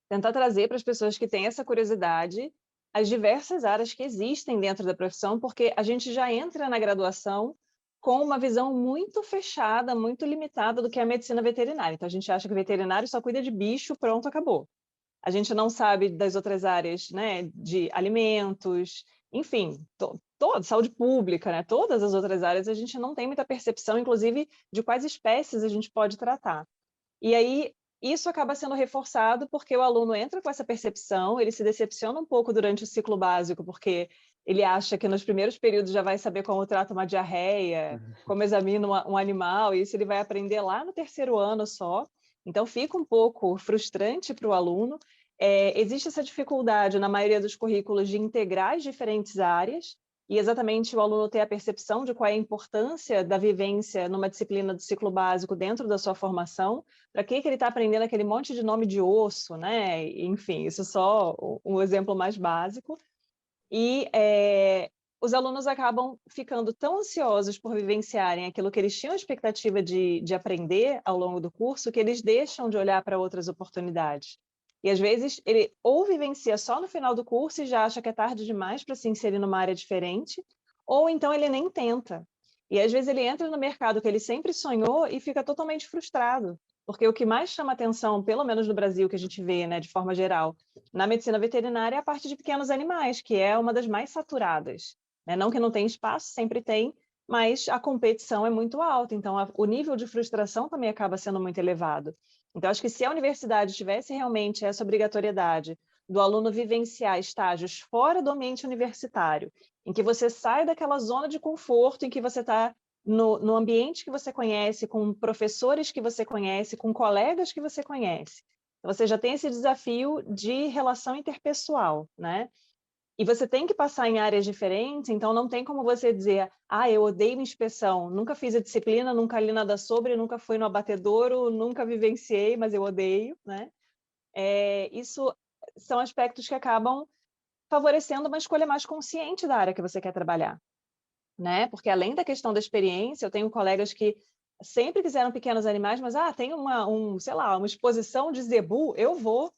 Tentar trazer para as pessoas que têm essa curiosidade as diversas áreas que existem dentro da profissão, porque a gente já entra na graduação com uma visão muito fechada, muito limitada do que é a medicina veterinária. Então, a gente acha que o veterinário só cuida de bicho, pronto, acabou. A gente não sabe das outras áreas, né, de alimentos, enfim, toda saúde pública, né, todas as outras áreas a gente não tem muita percepção, inclusive, de quais espécies a gente pode tratar. E aí, isso acaba sendo reforçado porque o aluno entra com essa percepção, ele se decepciona um pouco durante o ciclo básico, porque ele acha que nos primeiros períodos já vai saber como trata uma diarreia, como examina um animal, e isso ele vai aprender lá no terceiro ano só. Então, fica um pouco frustrante para o aluno. Existe essa dificuldade na maioria dos currículos de integrar as diferentes áreas, e exatamente o aluno ter a percepção de qual é a importância da vivência numa disciplina do ciclo básico dentro da sua formação, para que ele está aprendendo aquele monte de nome de osso, né? Enfim, isso é só um exemplo mais básico. E os alunos acabam ficando tão ansiosos por vivenciarem aquilo que eles tinham expectativa de aprender ao longo do curso, que eles deixam de olhar para outras oportunidades. E às vezes ele ou vivencia só no final do curso e já acha que é tarde demais para se inserir numa área diferente, ou então ele nem tenta. E às vezes ele entra no mercado que ele sempre sonhou e fica totalmente frustrado, porque o que mais chama atenção, pelo menos no Brasil, que a gente vê, né, de forma geral, na medicina veterinária é a parte de pequenos animais, que é uma das mais saturadas, né? Não que não tem espaço, sempre tem, mas a competição é muito alta, então o nível de frustração também acaba sendo muito elevado. Então, acho que se a universidade tivesse realmente essa obrigatoriedade do aluno vivenciar estágios fora do ambiente universitário, em que você sai daquela zona de conforto, em que você está no ambiente que você conhece, com professores que você conhece, com colegas que você conhece, Então, você já tem esse desafio de relação interpessoal, né? E você tem que passar em áreas diferentes, então não tem como você dizer, eu odeio inspeção, nunca fiz a disciplina, nunca li nada sobre, nunca fui no abatedouro, nunca vivenciei, mas eu odeio, né? Isso são aspectos que acabam favorecendo uma escolha mais consciente da área que você quer trabalhar, né? Porque além da questão da experiência, eu tenho colegas que sempre quiseram pequenos animais, mas tem sei lá, uma exposição de zebu, eu vou.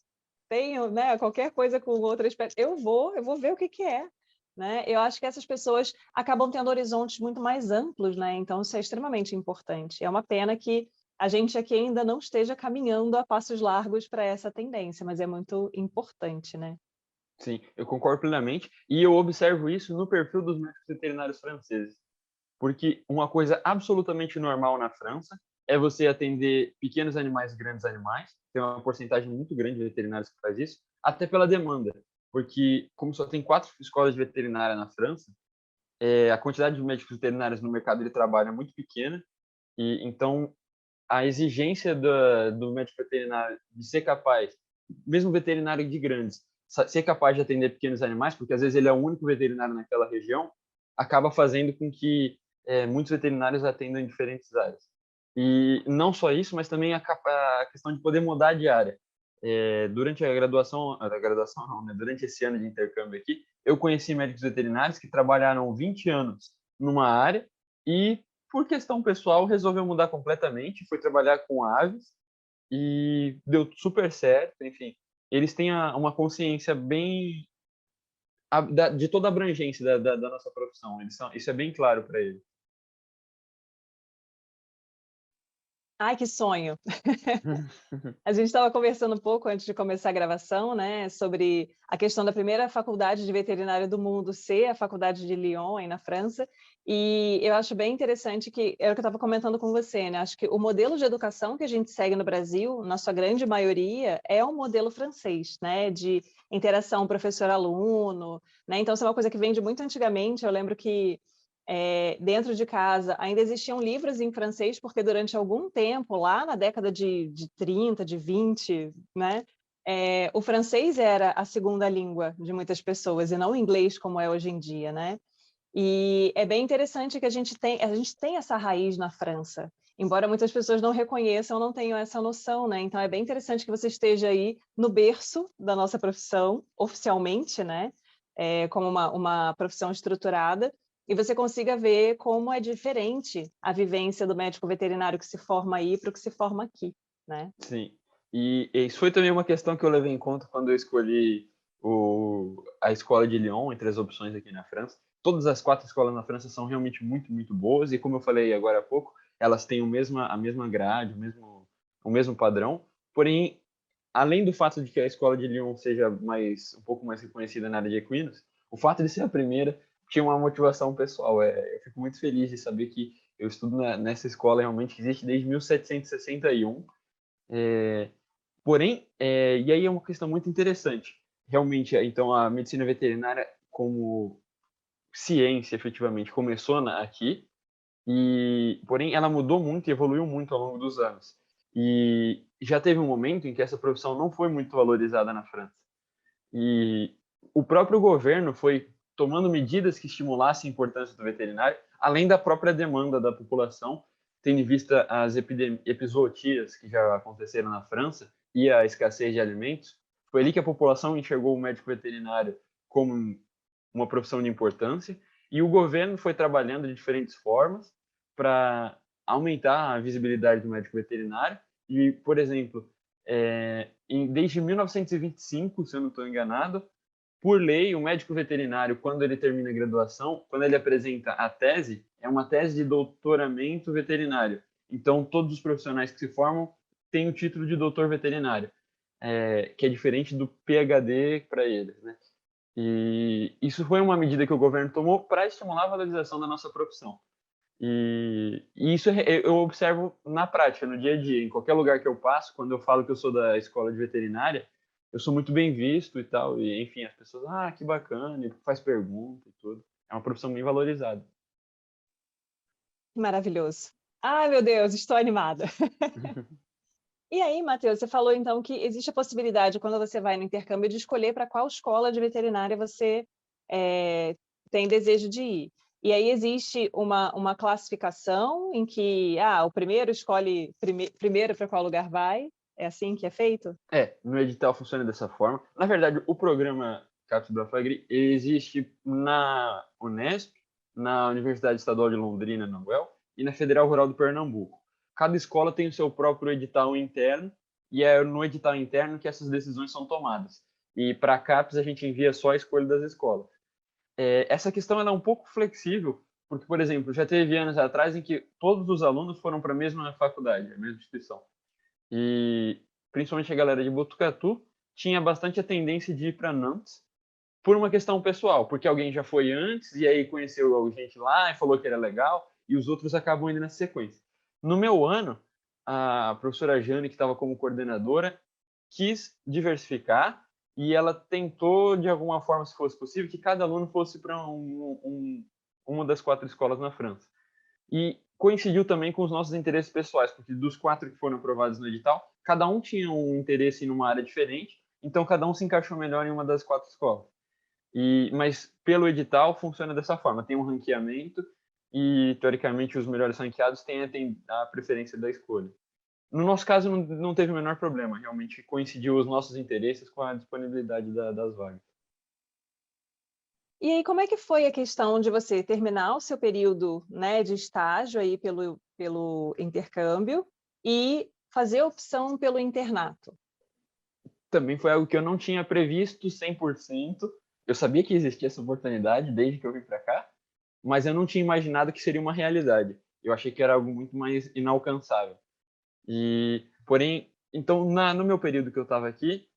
Tenho, né, qualquer coisa com outra espécie, eu vou ver o que que é, né? Eu acho que essas pessoas acabam tendo horizontes muito mais amplos, né? Então isso é extremamente importante. É uma pena que a gente aqui ainda não esteja caminhando a passos largos para essa tendência, mas é muito importante, né? Sim, eu concordo plenamente. E eu observo isso no perfil dos médicos veterinários franceses. Porque uma coisa absolutamente normal na França é você atender pequenos animais e grandes animais. Tem uma porcentagem muito grande de veterinários que faz isso, até pela demanda. Porque, como só tem 4 escolas de veterinária na França, a quantidade de médicos veterinários no mercado de trabalho é muito pequena. E então, a exigência do médico veterinário de ser capaz, mesmo veterinário de grandes, ser capaz de atender pequenos animais, porque às vezes ele é o único veterinário naquela região, acaba fazendo com que muitos veterinários atendam em diferentes áreas. E não só isso, mas também a questão de poder mudar de área. Durante a graduação não, né? Durante esse ano de intercâmbio aqui, eu conheci médicos veterinários que trabalharam 20 anos numa área e, por questão pessoal, resolveu mudar completamente, foi trabalhar com aves e deu super certo, enfim. Eles têm uma consciência bem de toda a abrangência da nossa profissão. Isso é bem claro para eles. Ai, que sonho! A gente estava conversando um pouco antes de começar a gravação, né, sobre a questão da primeira faculdade de veterinária do mundo ser a Faculdade de Lyon, aí na França, e eu acho bem interessante que, era o que eu estava comentando com você, né, acho que o modelo de educação que a gente segue no Brasil, na sua grande maioria, é um modelo francês, né, de interação professor-aluno, né, então isso é uma coisa que vem de muito antigamente. Eu lembro que dentro de casa ainda existiam livros em francês, porque durante algum tempo, lá na década de 30, de 20, né, o francês era a segunda língua de muitas pessoas, e não o inglês como é hoje em dia, né? E é bem interessante que a gente tem essa raiz na França, embora muitas pessoas não reconheçam, não tenham essa noção, né? Então é bem interessante que você esteja aí no berço da nossa profissão, oficialmente, né? Como uma profissão estruturada, e você consiga ver como é diferente a vivência do médico veterinário que se forma aí para o que se forma aqui, né? Sim. E isso foi também uma questão que eu levei em conta quando eu escolhi a escola de Lyon entre as opções aqui na França. Todas as 4 escolas na França são realmente muito, muito boas e, como eu falei agora há pouco, elas têm a mesma grade, o mesmo padrão. Porém, além do fato de que a escola de Lyon seja um pouco mais reconhecida na área de equinos, o fato de ser a primeira tinha uma motivação pessoal. Eu fico muito feliz de saber que eu estudo nessa escola realmente que existe desde 1761. Porém, e aí é uma questão muito interessante. Realmente, então, a medicina veterinária como ciência, efetivamente, começou aqui, porém, ela mudou muito e evoluiu muito ao longo dos anos. E já teve um momento em que essa profissão não foi muito valorizada na França. E o próprio governo foi tomando medidas que estimulassem a importância do veterinário, além da própria demanda da população, tendo em vista as epizootias que já aconteceram na França e a escassez de alimentos. Foi ali que a população enxergou o médico veterinário como uma profissão de importância, e o governo foi trabalhando de diferentes formas para aumentar a visibilidade do médico veterinário. E, por exemplo, desde 1925, se eu não estou enganado, por lei, o médico veterinário, quando ele termina a graduação, quando ele apresenta a tese, é uma tese de doutoramento veterinário. Então, todos os profissionais que se formam têm o título de doutor veterinário, que é diferente do PhD para eles, né? E isso foi uma medida que o governo tomou para estimular a valorização da nossa profissão. E isso eu observo na prática, no dia a dia. Em qualquer lugar que eu passo, quando eu falo que eu sou da escola de veterinária, eu sou muito bem visto e tal. E, enfim, as pessoas, que bacana, e faz pergunta e tudo. É uma profissão bem valorizada. Maravilhoso. Ai, meu Deus, estou animada. E aí, Matheus, você falou então que existe a possibilidade, quando você vai no intercâmbio, de escolher para qual escola de veterinária você tem desejo de ir. E aí existe uma classificação em que o primeiro escolhe primeiro para qual lugar vai? É assim que é feito? No edital funciona dessa forma. Na verdade, o programa CAPES do Afagri existe na Unesp, na Universidade Estadual de Londrina, na UEL, e na Federal Rural do Pernambuco. Cada escola tem o seu próprio edital interno, e é no edital interno que essas decisões são tomadas. E para a CAPES a gente envia só a escolha das escolas. Essa questão ela é um pouco flexível, porque, por exemplo, já teve anos atrás em que todos os alunos foram para a mesma faculdade, a mesma instituição. E principalmente a galera de Botucatu tinha bastante a tendência de ir para Nantes por uma questão pessoal, porque alguém já foi antes e aí conheceu gente lá e falou que era legal, e os outros acabam indo na sequência. No meu ano, a professora Jane, que estava como coordenadora, quis diversificar e ela tentou, de alguma forma, se fosse possível, que cada aluno fosse para uma das 4 escolas na França. E coincidiu também com os nossos interesses pessoais, porque dos 4 que foram aprovados no edital, cada um tinha um interesse em uma área diferente, então cada um se encaixou melhor em uma das 4 escolas. Mas pelo edital funciona dessa forma, tem um ranqueamento e, teoricamente, os melhores ranqueados têm a preferência da escolha. No nosso caso, não teve o menor problema, realmente coincidiu os nossos interesses com a disponibilidade das vagas. E aí, como é que foi a questão de você terminar o seu período, né, de estágio aí pelo intercâmbio e fazer a opção pelo internato? Também foi algo que eu não tinha previsto 100%. Eu sabia que existia essa oportunidade desde que eu vim para cá, mas eu não tinha imaginado que seria uma realidade. Eu achei que era algo muito mais inalcançável. Porém, então, no meu período que eu estava aqui,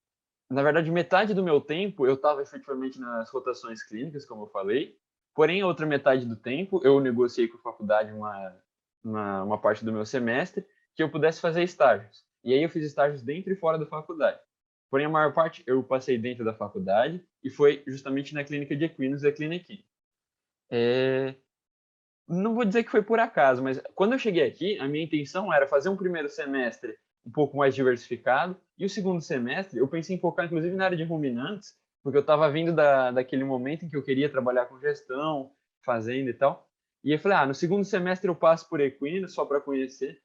na verdade, metade do meu tempo eu estava efetivamente nas rotações clínicas, como eu falei. Porém, a outra metade do tempo eu negociei com a faculdade uma parte do meu semestre que eu pudesse fazer estágios. E aí eu fiz estágios dentro e fora da faculdade. Porém, a maior parte eu passei dentro da faculdade e foi justamente na clínica de equinos e a Cliniquim. Não vou dizer que foi por acaso, mas quando eu cheguei aqui, a minha intenção era fazer um primeiro semestre um pouco mais diversificado e o segundo semestre eu pensei em focar inclusive na área de ruminantes, porque eu estava vindo daquele momento em que eu queria trabalhar com gestão, fazenda e tal. E eu falei, no segundo semestre eu passo por equino só para conhecer.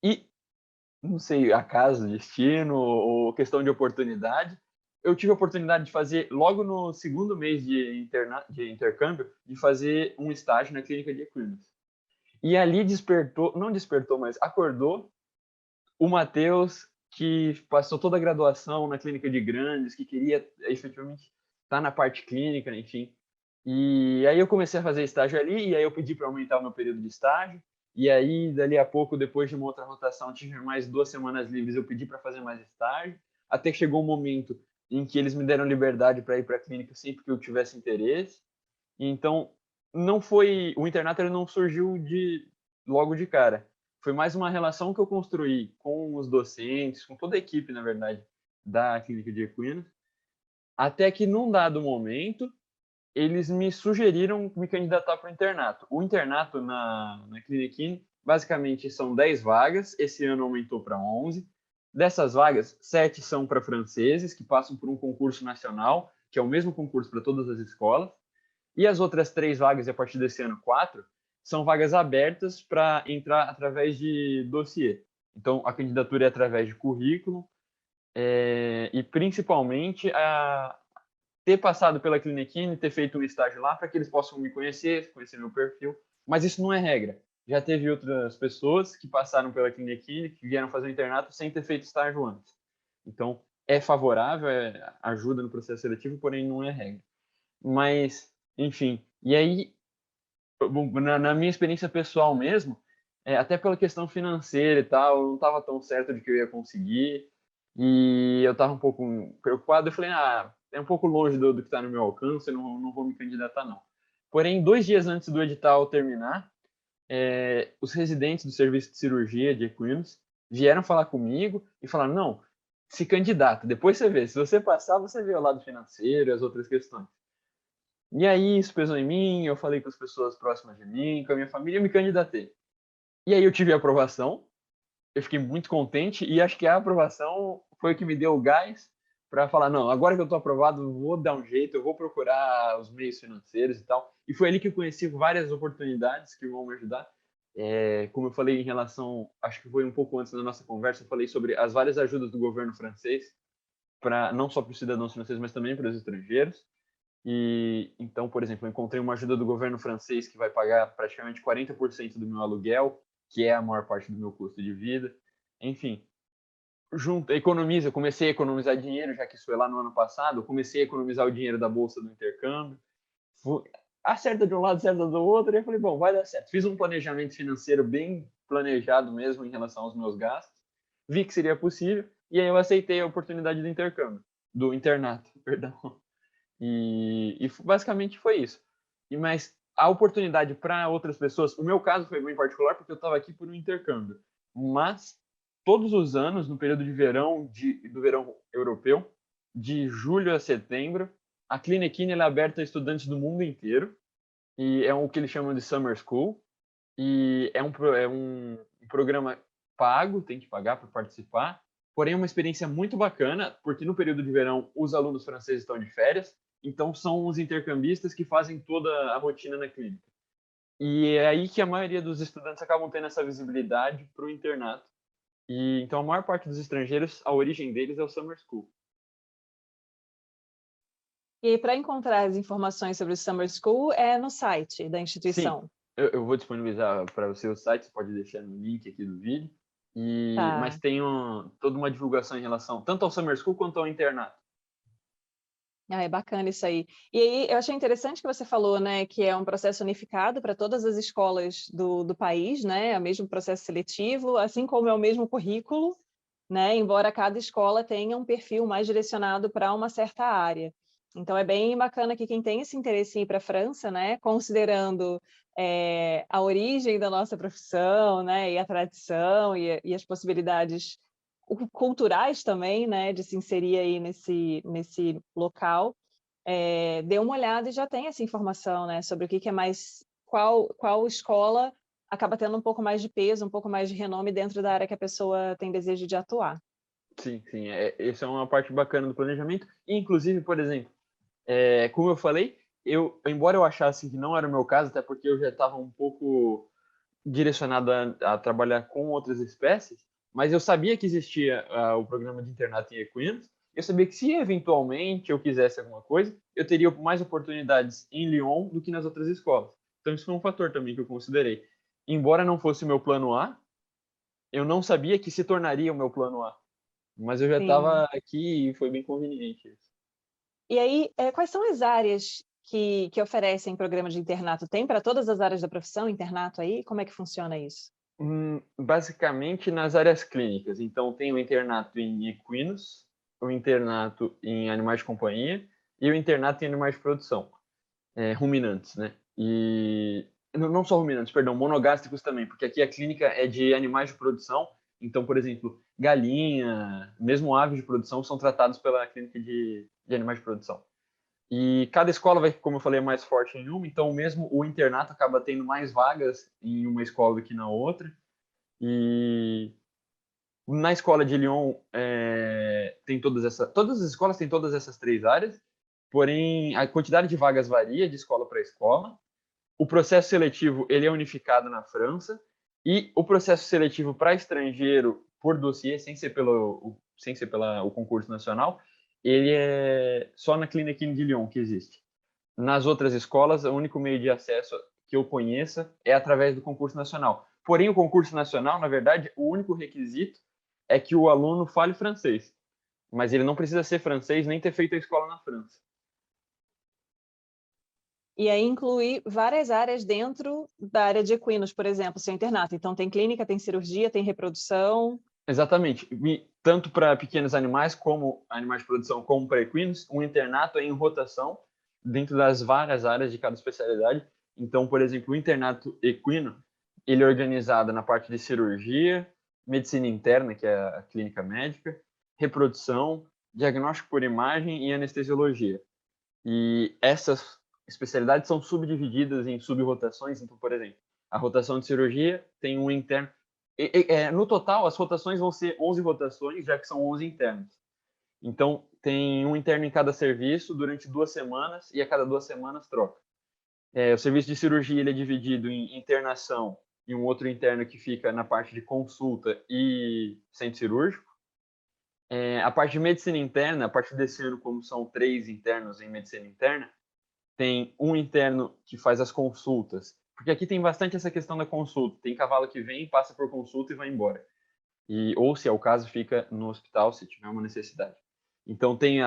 E não sei, acaso, destino ou questão de oportunidade, eu tive a oportunidade de fazer, logo no segundo mês de intercâmbio, de fazer um estágio na clínica de equinos. E ali não despertou, mas acordou o Matheus, que passou toda a graduação na clínica de grandes, que queria efetivamente estar na parte clínica, enfim. E aí eu comecei a fazer estágio ali, e aí eu pedi para aumentar o meu período de estágio. E aí, dali a pouco, depois de uma outra rotação, tive mais 2 semanas livres, eu pedi para fazer mais estágio. Até que chegou um momento em que eles me deram liberdade para ir para a clínica sempre que eu tivesse interesse. Então, não foi, o internato ele não surgiu logo de cara. Foi mais uma relação que eu construí com os docentes, com toda a equipe, na verdade, da clínica de equinos, até que num dado momento eles me sugeriram me candidatar para o internato. O internato na Cliniquine, basicamente, são 10 vagas. Esse ano aumentou para 11. Dessas vagas, 7 são para franceses, que passam por um concurso nacional, que é o mesmo concurso para todas as escolas. E as outras 3 vagas, e a partir desse ano 4, são vagas abertas para entrar através de dossiê. Então, a candidatura é através de currículo e, principalmente, ter passado pela Cliniquine, ter feito um estágio lá para que eles possam me conhecer meu perfil. Mas isso não é regra. Já teve outras pessoas que passaram pela Cliniquine, que vieram fazer o internato sem ter feito estágio antes. Então, é favorável, ajuda no processo seletivo, porém não é regra. Mas, enfim, e aí, na minha experiência pessoal mesmo, até pela questão financeira e tal, eu não estava tão certo de que eu ia conseguir, e eu estava um pouco preocupado. Eu falei, é um pouco longe do que está no meu alcance, eu não vou me candidatar, não. Porém, 2 dias antes do edital terminar, os residentes do serviço de cirurgia de equinos vieram falar comigo e falaram, não, se candidata, depois você vê, se você passar, você vê o lado financeiro e as outras questões. E aí isso pesou em mim, eu falei com as pessoas próximas de mim, com a minha família, eu me candidatei. E aí eu tive a aprovação, eu fiquei muito contente e acho que a aprovação foi o que me deu o gás para falar, não, agora que eu estou aprovado, eu vou dar um jeito, eu vou procurar os meios financeiros e tal. E foi ali que eu conheci várias oportunidades que vão me ajudar. Como eu falei em relação, acho que foi um pouco antes da nossa conversa, eu falei sobre as várias ajudas do governo francês, para não só para os cidadãos franceses, mas também para os estrangeiros. E então, por exemplo, eu encontrei uma ajuda do governo francês que vai pagar praticamente 40% do meu aluguel, que é a maior parte do meu custo de vida. Enfim, eu comecei a economizar dinheiro, já que isso foi lá no ano passado, eu comecei a economizar o dinheiro da bolsa do intercâmbio. Acerta de um lado, acerta do outro, e eu falei, bom, vai dar certo. Fiz um planejamento financeiro bem planejado mesmo em relação aos meus gastos, vi que seria possível, e aí eu aceitei a oportunidade do intercâmbio, do internato, perdão. E basicamente foi isso. Mas a oportunidade para outras pessoas, o meu caso foi bem particular porque eu estava aqui por um intercâmbio. Mas todos os anos, no período de verão, do verão europeu, de julho a setembro, a Clinekine é aberta a estudantes do mundo inteiro e é o que eles chamam de Summer School. E é um programa pago, tem que pagar para participar, porém é uma experiência muito bacana, porque no período de verão os alunos franceses estão de férias, então são os intercambistas que fazem toda a rotina na clínica. E é aí que a maioria dos estudantes acabam tendo essa visibilidade para o internato. E então a maior parte dos estrangeiros, a origem deles é o Summer School. E aí, para encontrar as informações sobre o Summer School, é no site da Sim, instituição. eu vou disponibilizar para você o site, você pode deixar no link aqui do vídeo. Mas Tá. tem toda uma divulgação em relação tanto ao Summer School quanto ao internato. Ah, é bacana isso aí. E aí, eu achei interessante que você falou, né, que é um processo unificado para todas as escolas do país, né, é o mesmo processo seletivo, assim como é o mesmo currículo, né, embora cada escola tenha um perfil mais direcionado para uma certa área. Então, é bem bacana que quem tem esse interesse em ir para a França, né, considerando a origem da nossa profissão, né, e a tradição e as possibilidades culturais também, né, de se inserir aí nesse local, dê uma olhada e já tem essa informação, né, sobre o que é mais, qual escola acaba tendo um pouco mais de peso, um pouco mais de renome dentro da área que a pessoa tem desejo de atuar. Sim, sim. Essa é uma parte bacana do planejamento. E, inclusive, por exemplo, como eu falei, embora eu achasse que não era o meu caso, até porque eu já estava um pouco direcionado a trabalhar com outras espécies, mas eu sabia que existia o programa de internato em equinos. Eu sabia que se eventualmente eu quisesse alguma coisa, eu teria mais oportunidades em Lyon do que nas outras escolas. Então isso foi um fator também que eu considerei. Embora não fosse o meu plano A, eu não sabia que se tornaria o meu plano A. Mas eu já Sim. estava aqui e foi bem conveniente isso. E aí, quais são as áreas que oferecem programa de internato? Tem para todas as áreas da profissão internato aí? Como é que funciona isso? Basicamente nas áreas clínicas. Então, tem o internato em equinos, o internato em animais de companhia e o internato em animais de produção, ruminantes, né? E não só ruminantes, perdão, monogástricos também, porque aqui a clínica é de animais de produção. Então, por exemplo, galinha, mesmo aves de produção são tratados pela clínica de animais de produção. E cada escola vai, como eu falei, é mais forte em uma, então mesmo o internato acaba tendo mais vagas em uma escola do que na outra. E na escola de Lyon tem todas as escolas têm todas essas três áreas, porém a quantidade de vagas varia de escola para escola. O processo seletivo ele é unificado na França e o processo seletivo para estrangeiro por dossiê, sem ser pela o concurso nacional, ele é só na Clinique de Lyon que existe. Nas outras escolas, o único meio de acesso que eu conheça é através do concurso nacional. Porém, o concurso nacional, na verdade, o único requisito é que o aluno fale francês. Mas ele não precisa ser francês nem ter feito a escola na França. E aí incluir várias áreas dentro da área de equinos, por exemplo, seu internato. Então tem clínica, tem cirurgia, tem reprodução. Exatamente. Tanto para pequenos animais, como animais de produção, como para equinos, um internato é em rotação dentro das várias áreas de cada especialidade. Então, por exemplo, o internato equino, ele é organizado na parte de cirurgia, medicina interna, que é a clínica médica, reprodução, diagnóstico por imagem e anestesiologia. E essas especialidades são subdivididas em subrrotações. Então, por exemplo, a rotação de cirurgia tem um interno. No total, as rotações vão ser 11 rotações, já que são 11 internos. Então, tem um interno em cada serviço durante 2 semanas e a cada 2 semanas troca. O serviço de cirurgia ele é dividido em internação e um outro interno que fica na parte de consulta e centro cirúrgico. A parte de medicina interna, a partir desse ano, como são 3 internos em medicina interna, tem um interno que faz as consultas, porque aqui tem bastante essa questão da consulta. Tem cavalo que vem, passa por consulta e vai embora. Ou, se é o caso, fica no hospital se tiver uma necessidade. Então, tem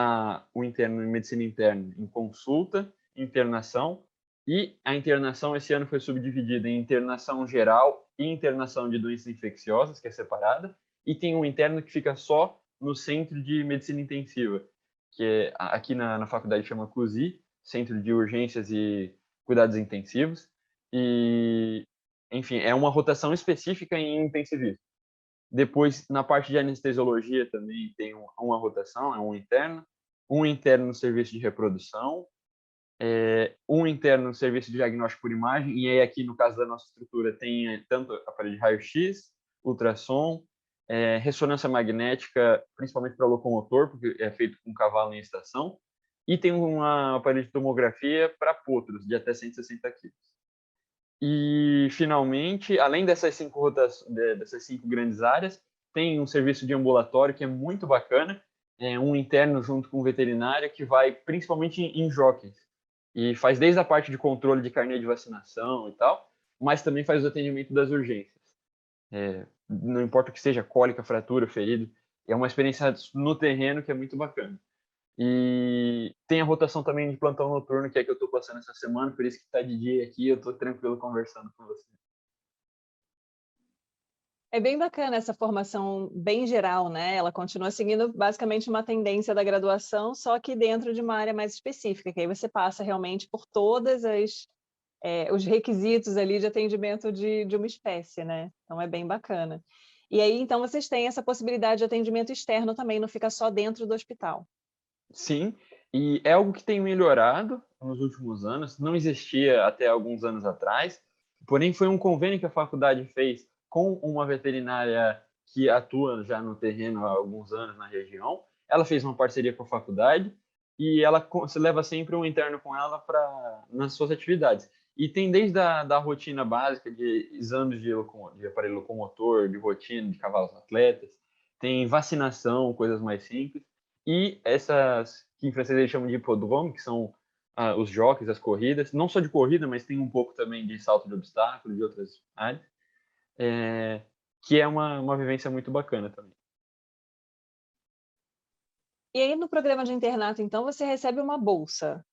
o interno em medicina interna em consulta, internação, e a internação esse ano foi subdividida em internação geral e internação de doenças infecciosas, que é separada, e tem um interno que fica só no centro de medicina intensiva, que aqui na faculdade chama CUSI, Centro de Urgências e Cuidados Intensivos, e, enfim, é uma rotação específica em intensivismo. Depois, na parte de anestesiologia também tem uma rotação, é um interno no serviço de reprodução, um interno no serviço de diagnóstico por imagem, e aí aqui no caso da nossa estrutura tem tanto aparelho de raio-x, ultrassom, ressonância magnética, principalmente para locomotor, porque é feito com cavalo em estação, e tem um aparelho de tomografia para potros, de até 160 quilos. E, finalmente, além dessas 5 grandes áreas, tem um serviço de ambulatório que é muito bacana, um interno junto com o veterinário que vai principalmente em jockeys e faz desde a parte de controle de carnê de vacinação e tal, mas também faz o atendimento das urgências. Não importa o que seja, cólica, fratura, ferido, é uma experiência no terreno que é muito bacana. E tem a rotação também de plantão noturno, que é que eu estou passando essa semana, por isso que está de dia aqui, eu estou tranquilo conversando com você. É bem bacana essa formação bem geral, né? Ela continua seguindo basicamente uma tendência da graduação, só que dentro de uma área mais específica, que aí você passa realmente por todas os requisitos ali de atendimento de uma espécie, né? Então é bem bacana. E aí, então, vocês têm essa possibilidade de atendimento externo também, não fica só dentro do hospital. Sim, e é algo que tem melhorado nos últimos anos, não existia até alguns anos atrás, porém foi um convênio que a faculdade fez com uma veterinária que atua já no terreno há alguns anos na região. Ela fez uma parceria com a faculdade e ela se leva sempre um interno com ela nas suas atividades. E tem desde da rotina básica de exames de aparelho locomotor, de rotina de cavalos atletas, tem vacinação, coisas mais simples, e essas que em francês eles chamam de hippodrome, que são os jockeys, as corridas, não só de corrida, mas tem um pouco também de salto de obstáculos, de outras áreas, que é uma vivência muito bacana também. E aí, no programa de internato, então, você recebe uma bolsa.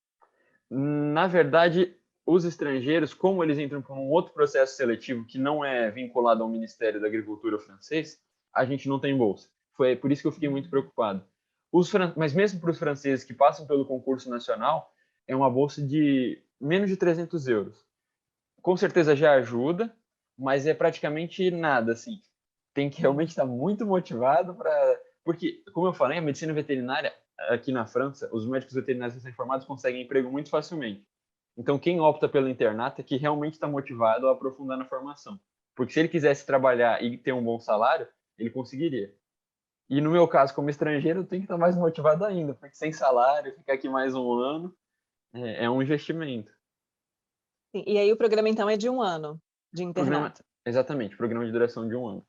Na verdade, os estrangeiros, como eles entram por um outro processo seletivo que não é vinculado ao Ministério da Agricultura francês, a gente não tem bolsa. Foi por isso que eu fiquei muito preocupado. Mas mesmo para os franceses que passam pelo concurso nacional, é uma bolsa de menos de 300 euros. Com certeza já ajuda, mas é praticamente nada, assim. Tem que realmente estar muito motivado para... Porque, como eu falei, a medicina veterinária aqui na França, os médicos veterinários recém-formados conseguem emprego muito facilmente. Então, quem opta pelo internato é que realmente está motivado a aprofundar na formação. Porque se ele quisesse trabalhar e ter um bom salário, ele conseguiria. E no meu caso, como estrangeiro, eu tenho que estar mais motivado ainda, porque sem salário, ficar aqui mais um ano, é um investimento. Sim, e aí o programa, então, é de 1 ano de internato. Exatamente, programa de duração de 1 ano.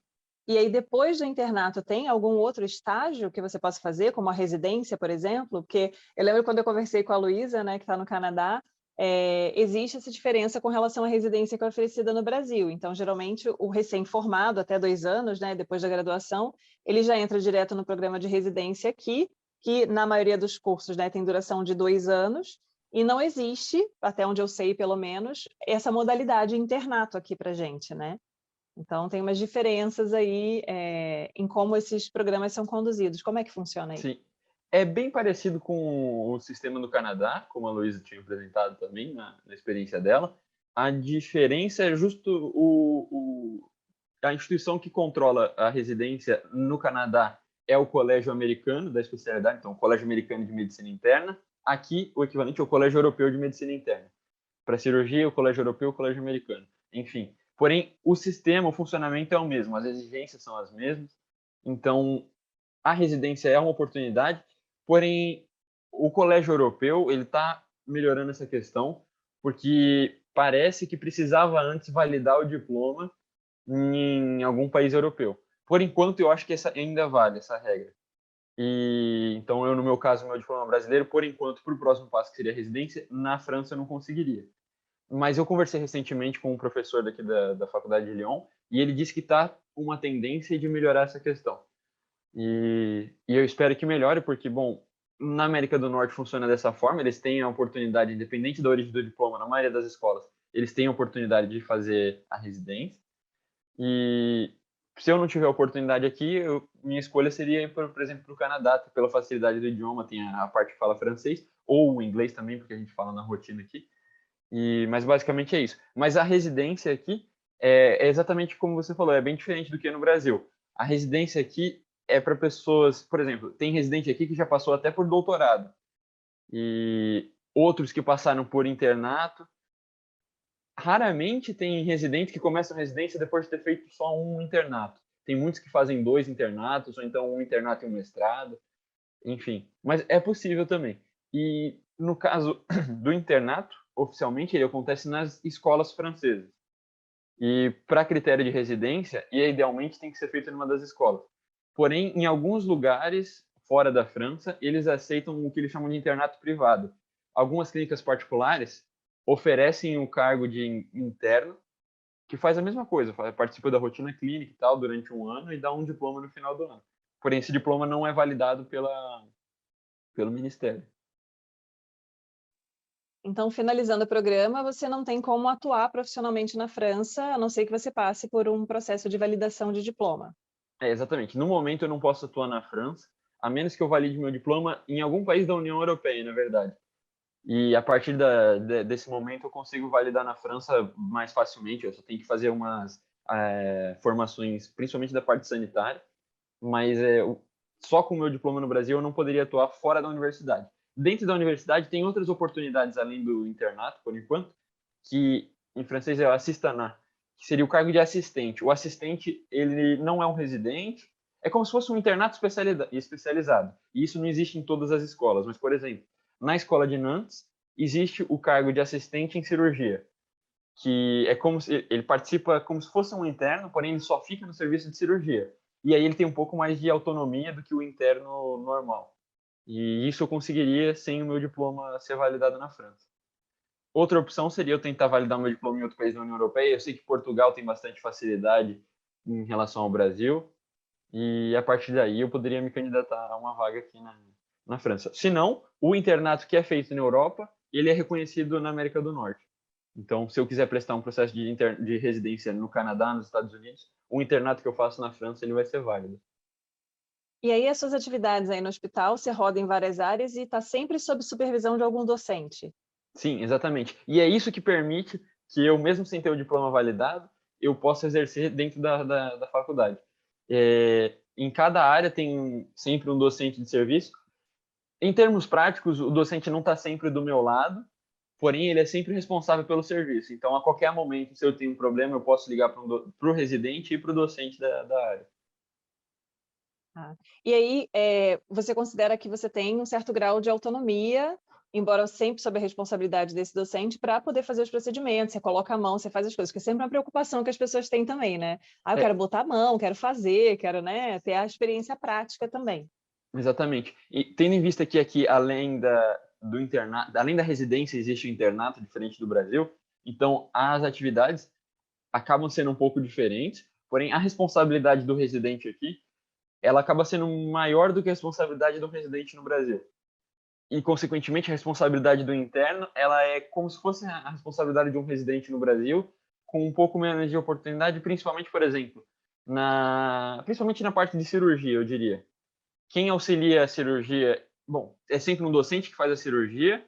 E aí, depois do internato, tem algum outro estágio que você possa fazer, como a residência, por exemplo? Porque eu lembro quando eu conversei com a Luísa, né, que está no Canadá, existe essa diferença com relação à residência que é oferecida no Brasil. Então, geralmente, o recém-formado, até 2 anos, né, depois da graduação, ele já entra direto no programa de residência aqui, que na maioria dos cursos, né, tem duração de 2 anos, e não existe, até onde eu sei, pelo menos, essa modalidade internato aqui para gente, né? Então, tem umas diferenças aí em como esses programas são conduzidos. Como é que funciona aí? Sim. É bem parecido com o sistema do Canadá, como a Luísa tinha apresentado também na experiência dela. A diferença é justo a instituição que controla a residência no Canadá é o Colégio Americano da especialidade, então o Colégio Americano de Medicina Interna. Aqui, o equivalente é o Colégio Europeu de Medicina Interna. Para cirurgia, o Colégio Europeu e o Colégio Americano. Enfim, Porém, o sistema, o funcionamento é o mesmo, as exigências são as mesmas. Então, a residência é uma oportunidade, porém, o colégio europeu ele está melhorando essa questão, porque parece que precisava antes validar o diploma em algum país europeu. Por enquanto, eu acho que essa ainda vale essa regra. E então, eu no meu caso, meu diploma brasileiro, por enquanto, para o próximo passo que seria a residência, na França eu não conseguiria. Mas eu conversei recentemente com um professor daqui da Faculdade de Lyon e ele disse que está uma tendência de melhorar essa questão. E eu espero que melhore, porque, bom, na América do Norte funciona dessa forma, eles têm a oportunidade, independente da origem do diploma, na maioria das escolas, eles têm a oportunidade de fazer a residência. E se eu não tiver oportunidade aqui, minha escolha seria, por exemplo, para o Canadá, pela facilidade do idioma, tem a parte que fala francês, ou o inglês também, porque a gente fala na rotina aqui. Mas basicamente é isso. Mas a residência aqui é exatamente como você falou, é bem diferente do que no Brasil. A residência aqui é para pessoas, por exemplo, tem residente aqui que já passou até por doutorado e outros que passaram por internato. Raramente tem residente que começa a residência depois de ter feito só um internato. Tem muitos que fazem 2 internatos, ou então um internato e um mestrado, enfim. Mas é possível também. E no caso do internato, oficialmente ele acontece nas escolas francesas. E para critério de residência, e idealmente tem que ser feito em uma das escolas. Porém, em alguns lugares fora da França, eles aceitam o que eles chamam de internato privado. Algumas clínicas particulares oferecem o cargo de interno, que faz a mesma coisa, participa da rotina clínica e tal durante um ano e dá um diploma no final do ano. Porém, esse diploma não é validado pelo Ministério. Então, finalizando o programa, você não tem como atuar profissionalmente na França, a não ser que você passe por um processo de validação de diploma. Exatamente. No momento eu não posso atuar na França, a menos que eu valide meu diploma em algum país da União Europeia, na verdade. E a partir desse momento eu consigo validar na França mais facilmente. Eu só tenho que fazer umas formações, principalmente da parte sanitária, mas só com o meu diploma no Brasil eu não poderia atuar fora da universidade. Dentro da universidade tem outras oportunidades além do internato, por enquanto, que em francês é o assistanat, que seria o cargo de assistente. O assistente, ele não é um residente, é como se fosse um internato especializado. E isso não existe em todas as escolas, mas, por exemplo, na escola de Nantes, existe o cargo de assistente em cirurgia, que é como se ele participa como se fosse um interno, porém ele só fica no serviço de cirurgia. E aí ele tem um pouco mais de autonomia do que o interno normal. E isso eu conseguiria sem o meu diploma ser validado na França. Outra opção seria eu tentar validar meu diploma em outro país da União Europeia. Eu sei que Portugal tem bastante facilidade em relação ao Brasil. E a partir daí eu poderia me candidatar a uma vaga aqui na França. Se não, o internato que é feito na Europa, ele é reconhecido na América do Norte. Então, se eu quiser prestar um processo de residência no Canadá, nos Estados Unidos, o internato que eu faço na França, ele vai ser válido. E aí, as suas atividades aí no hospital, você roda em várias áreas e está sempre sob supervisão de algum docente. Sim, exatamente. E é isso que permite que eu, mesmo sem ter o diploma validado, eu possa exercer dentro da faculdade. Em cada área tem sempre um docente de serviço. Em termos práticos, o docente não está sempre do meu lado, porém ele é sempre responsável pelo serviço. Então, a qualquer momento, se eu tenho um problema, eu posso ligar para o residente e para o docente da área. Ah. E aí, você considera que você tem um certo grau de autonomia, embora sempre sob a responsabilidade desse docente, para poder fazer os procedimentos, você coloca a mão, você faz as coisas, porque é sempre uma preocupação que as pessoas têm também, né? Ah, eu É, quero botar a mão, quero fazer, quero, né, ter a experiência prática também. exatamente. E tendo em vista que aqui, do internato, além da residência, existe o internato, diferente do Brasil, então as atividades acabam sendo um pouco diferentes, porém a responsabilidade do residente aqui, ela acaba sendo maior do que a responsabilidade do residente no Brasil. E, consequentemente, a responsabilidade do interno, ela é como se fosse a responsabilidade de um residente no Brasil, com um pouco menos de oportunidade, principalmente, por exemplo, principalmente na parte de cirurgia, eu diria. Quem auxilia a cirurgia, bom, é sempre um docente que faz a cirurgia,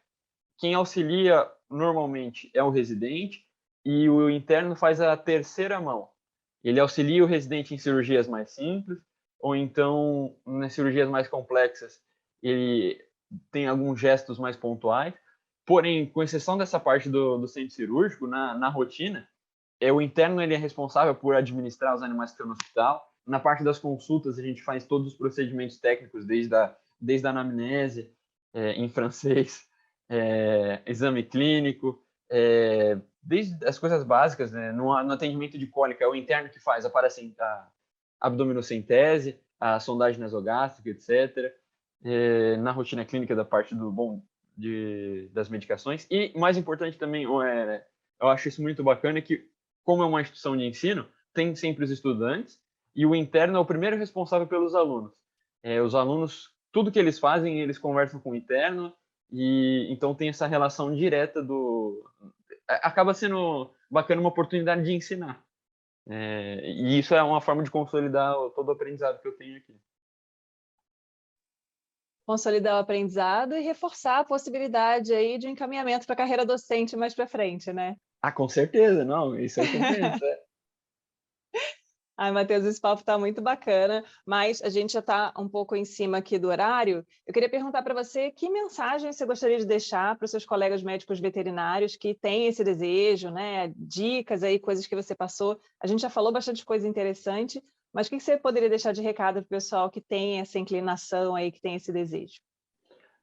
quem auxilia normalmente é o residente e o interno faz a terceira mão. Ele auxilia o residente em cirurgias mais simples, ou então nas cirurgias mais complexas, ele tem alguns gestos mais pontuais. Porém, com exceção dessa parte do centro cirúrgico, na rotina, o interno ele é responsável por administrar os animais que estão no hospital. Na parte das consultas, a gente faz todos os procedimentos técnicos, desde a anamnese, em francês, exame clínico, desde as coisas básicas, né? No atendimento de cólica, é o interno que faz a abdominocentese, a sondagem nasogástrica, etc. Na rotina clínica da parte das medicações. E, mais importante também, eu acho isso muito bacana, é que, como é uma instituição de ensino, tem sempre os estudantes, e o interno é o primeiro responsável pelos alunos. Os alunos, tudo que eles fazem, eles conversam com o interno, e então tem essa relação direta acaba sendo bacana, uma oportunidade de ensinar. E isso é uma forma de consolidar todo o aprendizado que eu tenho aqui. Consolidar o aprendizado e reforçar a possibilidade aí de um encaminhamento para a carreira docente mais para frente, né? Ah, com certeza, não, isso eu compreendo. Ai, Matheus, esse papo está muito bacana, mas a gente já está um pouco em cima aqui do horário. Eu queria perguntar para você que mensagem você gostaria de deixar para os seus colegas médicos veterinários que têm esse desejo, né? Dicas aí, coisas que você passou. A gente já falou bastante coisa interessante, mas o que você poderia deixar de recado para o pessoal que tem essa inclinação aí, que tem esse desejo?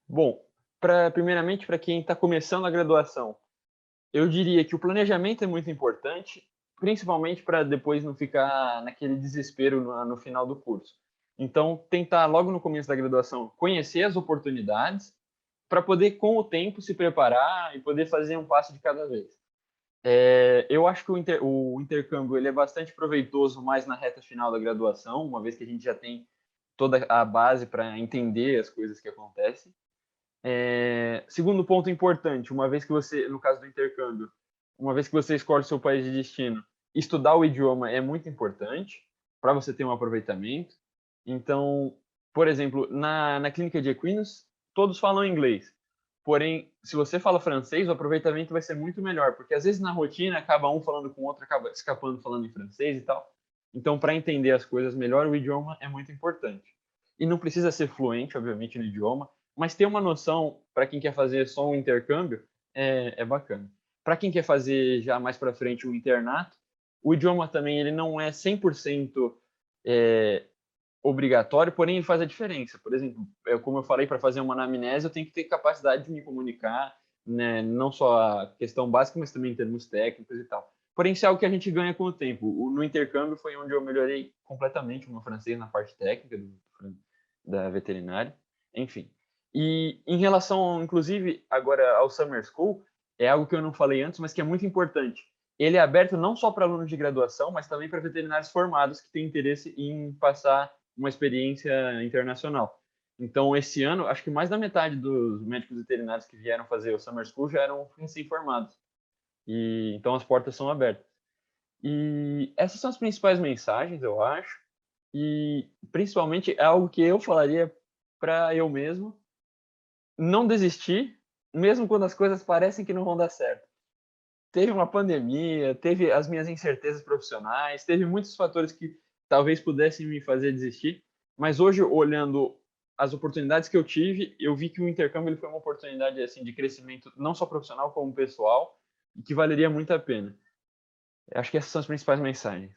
Bom, primeiramente, para quem está começando a graduação, eu diria que o planejamento é muito importante, principalmente para depois não ficar naquele desespero no final do curso. Então, tentar logo no começo da graduação conhecer as oportunidades para poder, com o tempo, se preparar e poder fazer um passo de cada vez. Eu acho que o intercâmbio ele é bastante proveitoso mais na reta final da graduação, uma vez que a gente já tem toda a base para entender as coisas que acontecem. Segundo ponto importante, uma vez que você, no caso do intercâmbio, uma vez que você escolhe seu país de destino, estudar o idioma é muito importante para você ter um aproveitamento. Então, por exemplo, na clínica de equinos, todos falam inglês. Porém, se você fala francês, o aproveitamento vai ser muito melhor, porque às vezes na rotina acaba um falando com o outro, acaba escapando falando em francês e tal. Então, para entender as coisas melhor, o idioma é muito importante. E não precisa ser fluente, obviamente, no idioma, mas ter uma noção para quem quer fazer só um intercâmbio é bacana. Para quem quer fazer já mais para frente o internato, o idioma também ele não é 100% obrigatório, porém ele faz a diferença. Por exemplo, como eu falei, para fazer uma anamnese eu tenho que ter capacidade de me comunicar, né? Não só a questão básica, mas também em termos técnicos e tal. Porém, isso é algo que a gente ganha com o tempo. No intercâmbio foi onde eu melhorei completamente o meu francês na parte técnica da veterinária. Enfim. E em relação, inclusive, agora ao Summer School, é algo que eu não falei antes, mas que é muito importante. Ele é aberto não só para alunos de graduação, mas também para veterinários formados que têm interesse em passar uma experiência internacional. Então, esse ano, acho que mais da metade dos médicos veterinários que vieram fazer o Summer School já eram recém-formados. E então as portas são abertas. E essas são as principais mensagens, eu acho. E principalmente é algo que eu falaria para eu mesmo não desistir, mesmo quando as coisas parecem que não vão dar certo. Teve uma pandemia, teve as minhas incertezas profissionais, teve muitos fatores que talvez pudessem me fazer desistir, mas hoje, olhando as oportunidades que eu tive, eu vi que o intercâmbio ele foi uma oportunidade assim, de crescimento não só profissional, como pessoal, e que valeria muito a pena. Acho que essas são as principais mensagens.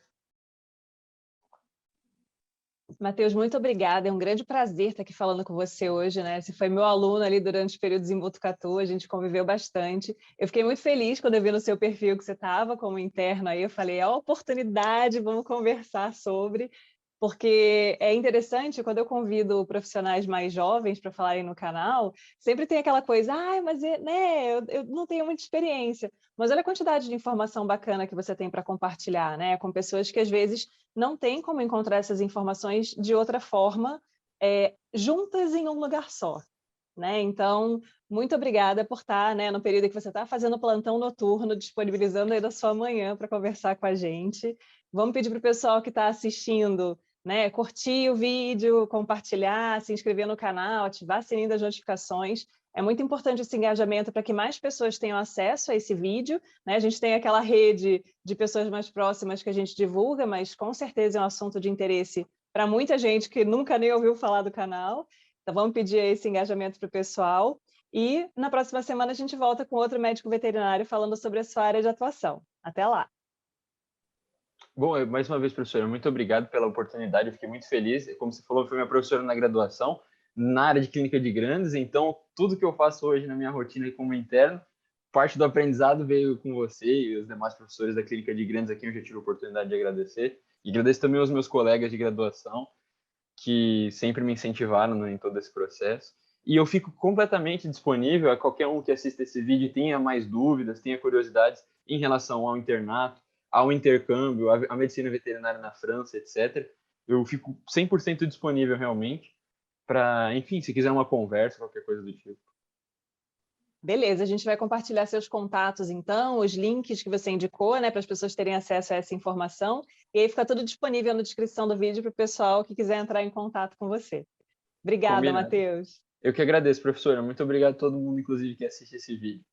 Matheus, muito obrigada. É um grande prazer estar aqui falando com você hoje, né? Você foi meu aluno ali durante os períodos em Botucatu, a gente conviveu bastante. Eu fiquei muito feliz quando eu vi no seu perfil que você estava como interno aí. Eu falei, é uma oportunidade, vamos conversar sobre. Porque é interessante, quando eu convido profissionais mais jovens para falarem no canal, sempre tem aquela coisa, mas né, eu não tenho muita experiência. Mas olha a quantidade de informação bacana que você tem para compartilhar, né? Com pessoas que às vezes não têm como encontrar essas informações de outra forma, juntas em um lugar só. Né? Então, muito obrigada por estar, né, no período que você está fazendo plantão noturno, disponibilizando aí da sua manhã para conversar com a gente. Vamos pedir para o pessoal que está assistindo, né, curtir o vídeo, compartilhar, se inscrever no canal, ativar o sininho das notificações. É muito importante esse engajamento para que mais pessoas tenham acesso a esse vídeo. Né? A gente tem aquela rede de pessoas mais próximas que a gente divulga, mas com certeza é um assunto de interesse para muita gente que nunca nem ouviu falar do canal. Então, vamos pedir esse engajamento para o pessoal. E na próxima semana a gente volta com outro médico veterinário falando sobre a sua área de atuação. Até lá! Bom, mais uma vez, professora, muito obrigado pela oportunidade, eu fiquei muito feliz. Como você falou, foi minha professora na graduação, na área de clínica de grandes, então tudo que eu faço hoje na minha rotina como interno, parte do aprendizado veio com você e os demais professores da clínica de grandes, a quem eu já tive a oportunidade de agradecer. E agradeço também aos meus colegas de graduação, que sempre me incentivaram, né, em todo esse processo. E eu fico completamente disponível a qualquer um que assista esse vídeo e tenha mais dúvidas, tenha curiosidades em relação ao internato, ao intercâmbio, à medicina veterinária na França, etc. Eu fico 100% disponível realmente para, enfim, se quiser uma conversa, qualquer coisa do tipo. Beleza, a gente vai compartilhar seus contatos, então, os links que você indicou, né, para as pessoas terem acesso a essa informação. E aí fica tudo disponível na descrição do vídeo para o pessoal que quiser entrar em contato com você. Obrigada, Combinado. Matheus. Eu que agradeço, professora. Muito obrigado a todo mundo, inclusive, que assiste esse vídeo.